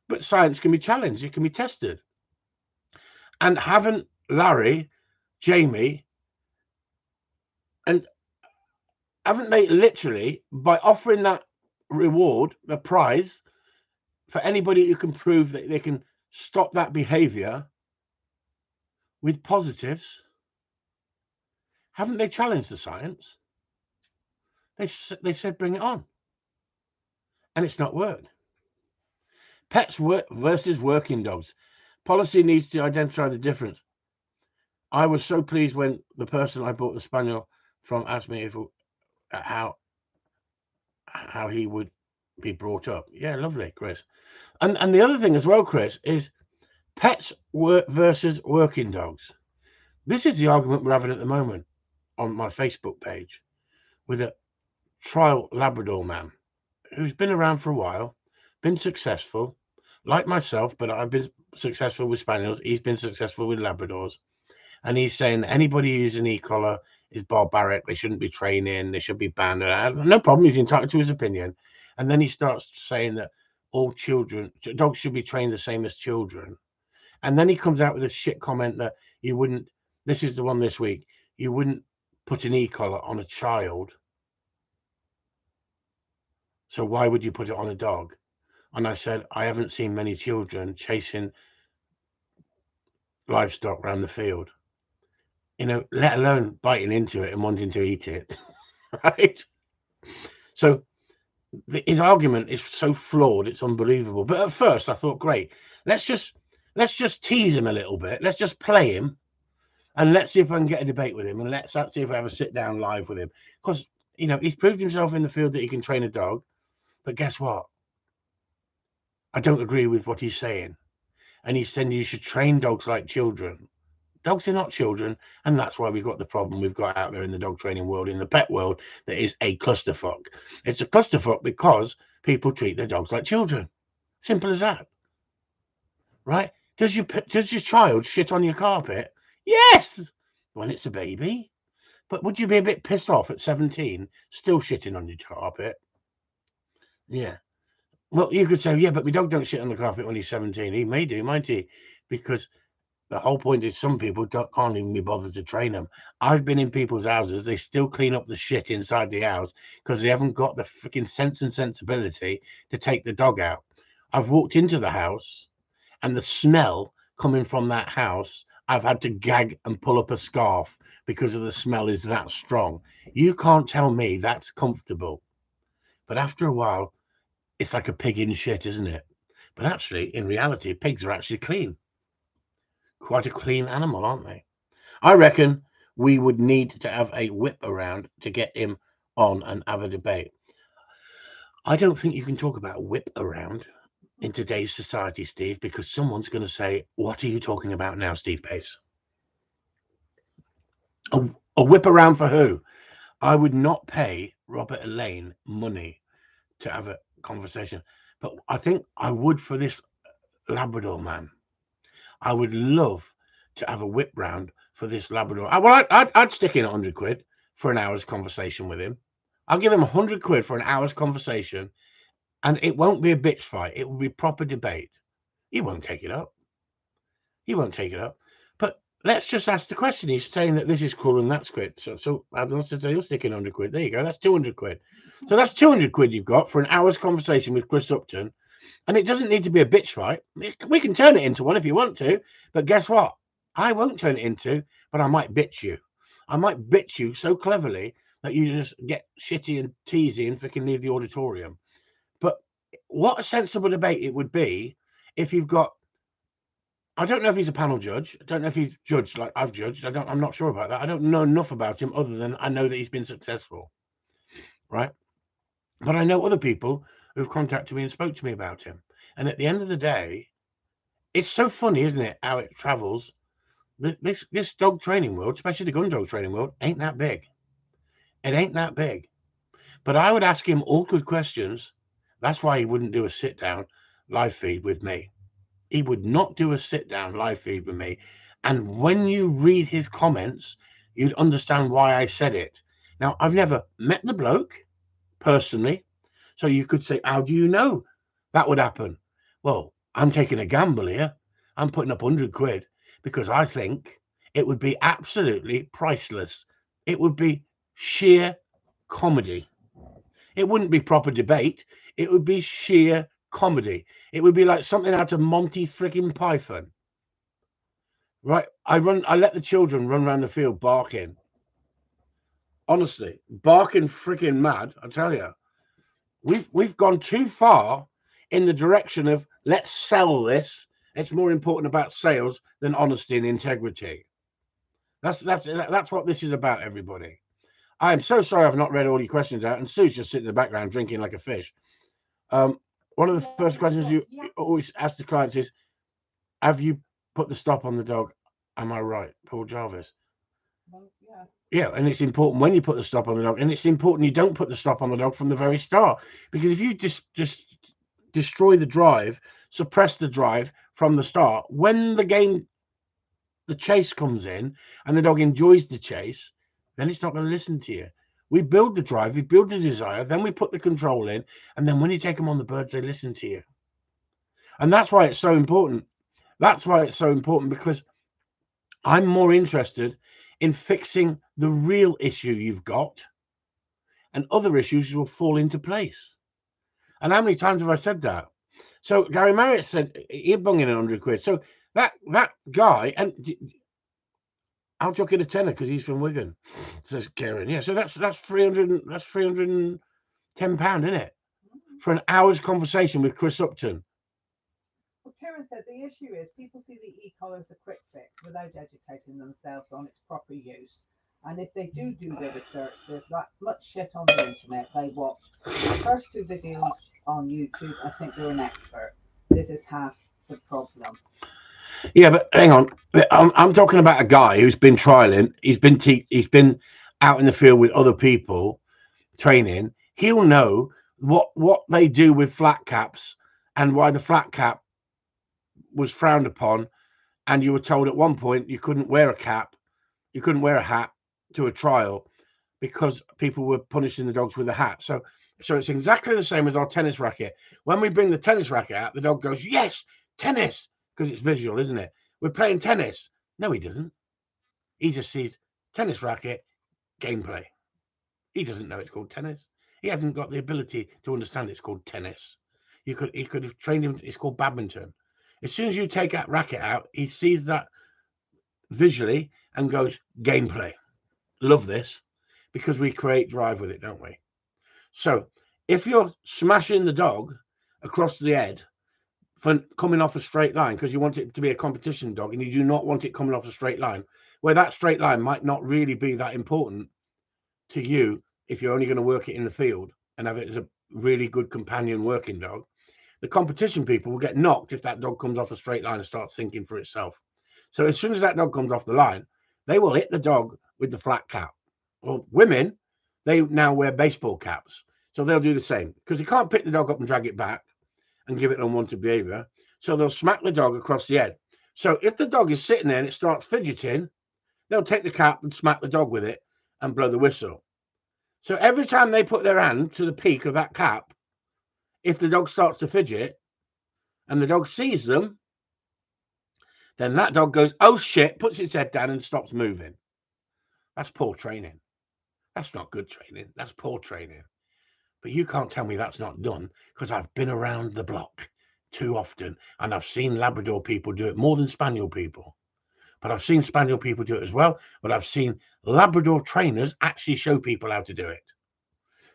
but science can be challenged. It can be tested. And haven't Larry, Jamie, and haven't they literally, by offering that reward, the prize, for anybody who can prove that they can stop that behavior with positives, haven't they challenged the science? They said, bring it on. And it's not worked. Pets versus working dogs. Policy needs to identify the difference. I was so pleased when the person I bought the spaniel from asked me if how he would be brought up. Yeah, lovely, Chris. And the other thing as well, Chris, is pets versus working dogs. This is the argument we're having at the moment on my Facebook page with a trial Labrador man who's been around for a while, been successful, like myself, but I've been successful with spaniels. He's been successful with Labradors. And he's saying anybody who's an e-collar is barbaric. They shouldn't be training. They should be banned. No problem. He's entitled to his opinion. And then he starts saying that all dogs should be trained the same as children. And then he comes out with a shit comment that you wouldn't, this is the one this week, you wouldn't put an e-collar on a child. So why would you put it on a dog? And I said, I haven't seen many children chasing livestock around the field, let alone biting into it and wanting to eat it, right? So his argument is so flawed, it's unbelievable. But at first I thought, great, let's just tease him a little bit. Let's just play him, and let's see if I can get a debate with him, and let's see if I have a sit down live with him. Because he's proved himself in the field that he can train a dog. But guess what? I don't agree with what he's saying. And he's saying you should train dogs like children. Dogs are not children, and that's why we've got the problem we've got out there in the dog training world, in the pet world, that is a clusterfuck. It's a clusterfuck because people treat their dogs like children. Simple as that. Right? Does your child shit on your carpet? Yes, when it's a baby. But would you be a bit pissed off at 17 still shitting on your carpet? Yeah. Well, you could say, yeah, but my dog don't shit on the carpet when he's 17. He may do, might he? Because the whole point is some people can't even be bothered to train them. I've been in people's houses. They still clean up the shit inside the house because they haven't got the freaking sense and sensibility to take the dog out. I've walked into the house and the smell coming from that house, I've had to gag and pull up a scarf because of the smell is that strong. You can't tell me that's comfortable. But after a while, it's like a pig in shit, isn't it? But actually, in reality, pigs are actually clean. Quite a clean animal, aren't they? I reckon we would need to have a whip around to get him on and have a debate. I don't think you can talk about whip around in today's society, Steve, because someone's going to say, what are you talking about now, Steve Pace? A whip around for who? I would not pay Robert Elaine money to have a conversation, but I think I would for this Labrador man. I would love to have a whip round for this Labrador. Well, I'd stick in 100 quid for an hour's conversation with him. I'll give him 100 quid for an hour's conversation, and it won't be a bitch fight. It will be proper debate. He won't take it up. He won't take it up. But let's just ask the question. He's saying that this is cool and that's quid. So I'd also say he'll stick in 100 quid. There you go. That's 200 quid. So that's 200 quid you've got for an hour's conversation with Chris Upton. And it doesn't need to be a bitch fight. We can turn it into one if you want to. But guess what? I won't turn it into, but I might bitch you. I might bitch you so cleverly that you just get shitty and teasy and freaking leave the auditorium. But what a sensible debate it would be if you've got, I don't know if he's a panel judge. I don't know if he's judged like I've judged. I'm not sure about that. I don't know enough about him other than I know that he's been successful. Right? But I know other people who've contacted me and spoke to me about him. And at the end of the day, it's so funny, isn't it, how it travels. This dog training world, especially the gun dog training world, ain't that big. It ain't that big. But I would ask him awkward questions. That's why he wouldn't do a sit-down live feed with me. He would not do a sit-down live feed with me. And when you read his comments, you'd understand why I said it. Now, I've never met the bloke personally. So you could say, how do you know that would happen? Well, I'm taking a gamble here. I'm putting up 100 quid because I think it would be absolutely priceless. It would be sheer comedy. It wouldn't be proper debate. It would be sheer comedy. It would be like something out of Monty friggin' Python. Right? I let the children run around the field barking. Honestly, barking friggin' mad, I tell you. We've gone too far in the direction of let's sell this. It's more important about sales than honesty and integrity. That's what this is about, everybody. I am so sorry I've not read all your questions out, and Sue's just sitting in the background drinking like a fish. One of the first questions you always ask the clients is, have you put the stop on the dog? Am I right, Paul Jarvis? Well, yeah. Yeah, and it's important when you put the stop on the dog, and it's important you don't put the stop on the dog from the very start, because if you just destroy the drive, suppress the drive from the start, when the chase comes in, and the dog enjoys the chase, then it's not going to listen to you. We build the drive, we build the desire, then we put the control in, and then when you take them on the birds, they listen to you. And that's why it's so important. That's why it's so important, because I'm more interested in fixing the real issue you've got, and other issues will fall into place. And how many times have I said that? So Gary Marriott said he'd bung in 100 quid. So that guy, and I'll chuck in a tenner because he's from Wigan, says Karen. Yeah, so that's 300. That's £310, isn't it, for an hour's conversation with Chris Upton? Well, Karen said the issue is people see the e-collar as a quick fix without educating themselves on its proper use. And if they do their research, there's that much shit on the internet. They watch the first 2 videos on YouTube and think they're an expert. This is half the problem. Yeah, but hang on. I'm talking about a guy who's been trialing. He's been out in the field with other people training. He'll know what they do with flat caps and why the flat cap was frowned upon. And you were told at one point you couldn't wear a cap, you couldn't wear a hat to a trial because people were punishing the dogs with a hat. So it's exactly the same as our tennis racket. When we bring the tennis racket out, the dog goes, yes, tennis, because it's visual, isn't it? We're playing tennis. No, he doesn't. He just sees tennis racket, gameplay. He doesn't know it's called tennis. He hasn't got the ability to understand it's called tennis. He could have trained him. It's called badminton. As soon as you take that racket out, he sees that visually and goes, gameplay. Love this, because we create drive with it, don't we? So if you're smashing the dog across the head for coming off a straight line because you want it to be a competition dog and you do not want it coming off a straight line, where that straight line might not really be that important to you if you're only going to work it in the field and have it as a really good companion working dog, the competition people will get knocked if that dog comes off a straight line and starts thinking for itself. So as soon as that dog comes off the line, they will hit the dog with the flat cap. Well, women, they now wear baseball caps. So they'll do the same because you can't pick the dog up and drag it back and give it unwanted behavior. So they'll smack the dog across the head. So if the dog is sitting there and it starts fidgeting, they'll take the cap and smack the dog with it and blow the whistle. So every time they put their hand to the peak of that cap, if the dog starts to fidget and the dog sees them, then that dog goes, oh shit, puts its head down and stops moving. That's poor training. That's not good training. That's poor training. But you can't tell me that's not done because I've been around the block too often and I've seen Labrador people do it more than Spaniel people. But I've seen Spaniel people do it as well. But I've seen Labrador trainers actually show people how to do it.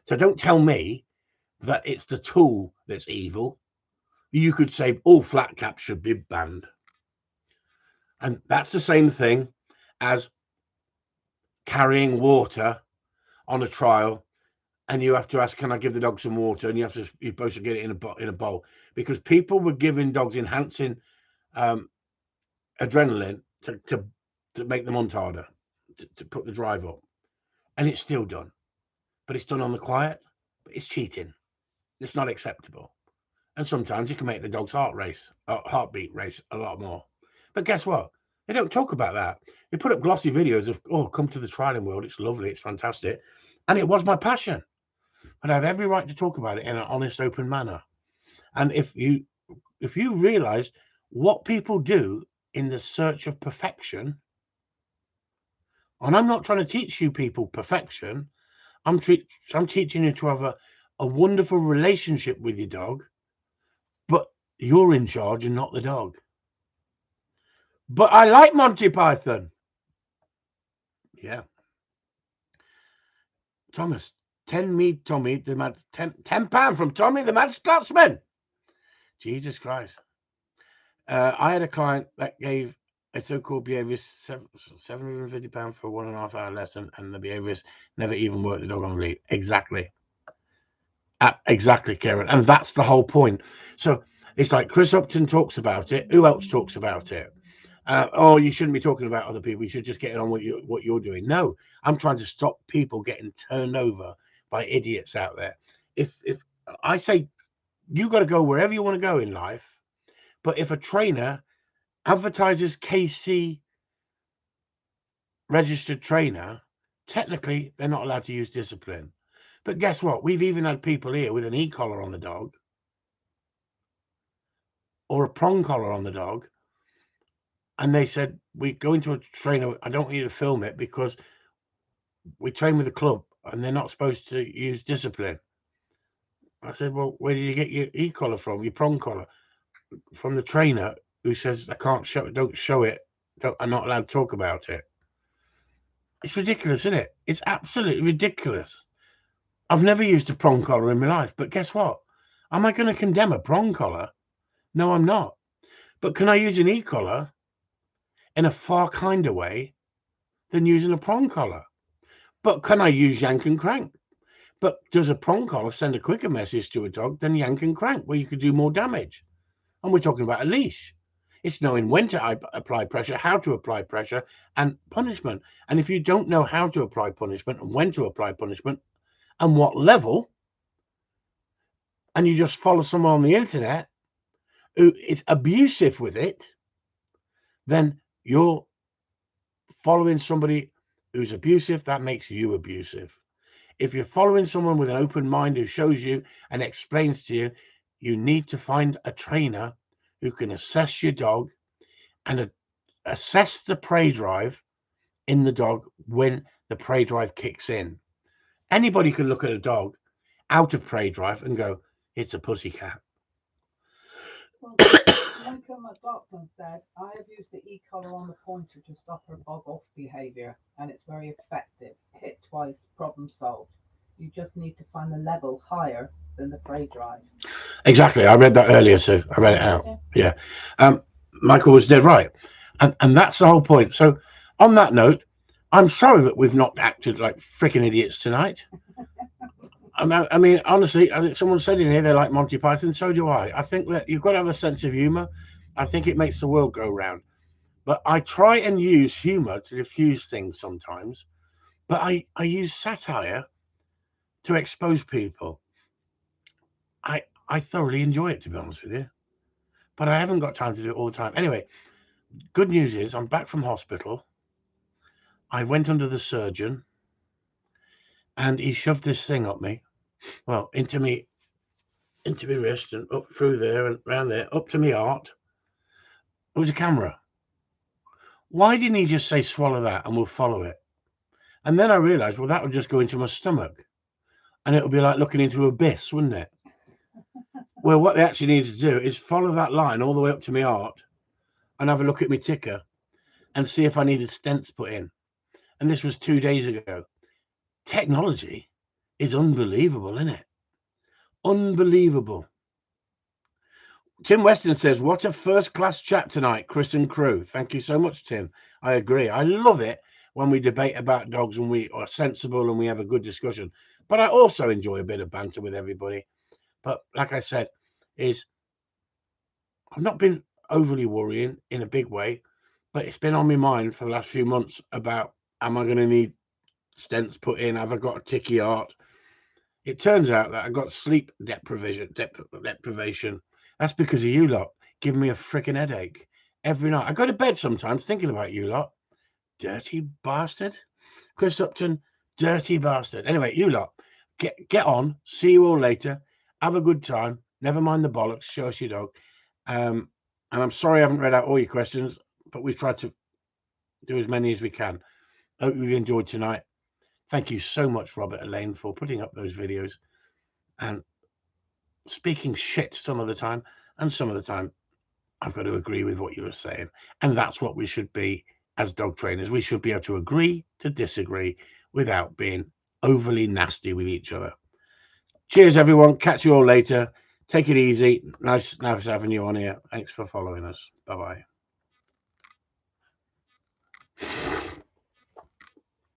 So don't tell me that it's the tool that's evil. You could say all flat caps should be banned. And that's the same thing as carrying water on a trial. And you have to ask, can I give the dog some water? And you're supposed to get it in a bowl because people were giving dogs enhancing adrenaline to make them hunt harder, to put the drive up. And it's still done, but it's done on the quiet. But it's cheating. It's not acceptable. And sometimes you can make the dog's heartbeat race a lot more. But guess what? They don't talk about that. They put up glossy videos of, oh, come to the trialing world. It's lovely. It's fantastic. And it was my passion. And I have every right to talk about it in an honest, open manner. And if you realize what people do in the search of perfection, and I'm not trying to teach you people perfection, I'm teaching you to have a wonderful relationship with your dog, but you're in charge and not the dog. But I like Monty Python. Yeah. Thomas, Tommy, the mad £10 from Tommy, the Mad Scotsman. Jesus Christ. I had a client that gave a so-called behaviourist £750 for a 1.5 hour lesson, and the behaviourist never even worked the dog on lead. Exactly. Exactly, Karen. And that's the whole point. So it's like Chris Upton talks about it. Who else talks about it? Oh, you shouldn't be talking about other people. You should just get on with what you're doing. No, I'm trying to stop people getting turned over by idiots out there. If I say you got to go wherever you want to go in life, but if a trainer advertises KC registered trainer, technically they're not allowed to use discipline. But guess what? We've even had people here with an e-collar on the dog or a prong collar on the dog. And they said, we go into a trainer, I don't want you to film it because we train with a club and they're not supposed to use discipline. I said, well, where did you get your e-collar from, your prong collar? From the trainer who says, I can't show it, don't show it, I'm not allowed to talk about it. It's ridiculous, isn't it? It's absolutely ridiculous. I've never used a prong collar in my life, but guess what? Am I going to condemn a prong collar? No, I'm not. But can I use an e-collar in a far kinder way than using a prong collar? But can I use yank and crank? But does a prong collar send a quicker message to a dog than yank and crank, where you could do more damage? And we're talking about a leash. It's knowing when to apply pressure, how to apply pressure, and punishment. And if you don't know how to apply punishment and when to apply punishment and what level, and you just follow someone on the internet who is abusive with it, then you're following somebody who's abusive. That makes you abusive. If you're following someone with an open mind who shows you and explains to you, you need to find a trainer who can assess your dog and assess the prey drive in the dog when the prey drive kicks in. Anybody can look at a dog out of prey drive and go, it's a pussycat. Well, Michael McLaughlin said, I have used the e-collar on the pointer to stop her bog off behaviour, and it's very effective. Hit twice, problem solved. You just need to find the level higher than the prey drive. Exactly. I read that earlier, so I read it out. Yeah. Michael was dead right. And that's the whole point. So on that note, I'm sorry that we've not acted like freaking idiots tonight. I mean, honestly, I think someone said in here they like Monty Python. So do I. I think that you've got to have a sense of humor. I think it makes the world go round. But I try and use humor to diffuse things sometimes. But I use satire to expose people. I thoroughly enjoy it, to be honest with you. But I haven't got time to do it all the time. Anyway, good news is I'm back from hospital. I went under the surgeon and he shoved this thing up me. Well, into me wrist and up through there and round there, up to me heart. It was a camera. Why didn't he just say swallow that and we'll follow it? And then I realized, well, that would just go into my stomach. And it would be like looking into abyss, wouldn't it? Well, what they actually need to do is follow that line all the way up to my heart and have a look at my ticker and see if I needed stents put in. And this was 2 days ago. Technology is unbelievable, isn't it? Unbelievable. Tim Weston says, what a first-class chat tonight, Chris and crew. Thank you so much, Tim. I agree. I love it when we debate about dogs and we are sensible and we have a good discussion. But I also enjoy a bit of banter with everybody. But like I said, I've not been overly worrying in a big way, but it's been on my mind for the last few months about, am I going to need stents put in? Have I got a ticky heart? It turns out that I got sleep deprivation. That's because of you lot giving me a freaking headache every night. I go to bed sometimes thinking about you lot. Dirty bastard. Chris Upton, dirty bastard. Anyway, you lot, get on. See you all later. Have a good time. Never mind the bollocks. Show us your dog. And I'm sorry I haven't read out all your questions, but we've tried to do as many as we can. Hope you've enjoyed tonight. Thank you so much, Robert Elaine, for putting up those videos and speaking shit some of the time. And some of the time, I've got to agree with what you were saying. And that's what we should be as dog trainers. We should be able to agree to disagree without being overly nasty with each other. Cheers, everyone. Catch you all later. Take it easy. Nice having you on here. Thanks for following us. Bye-bye.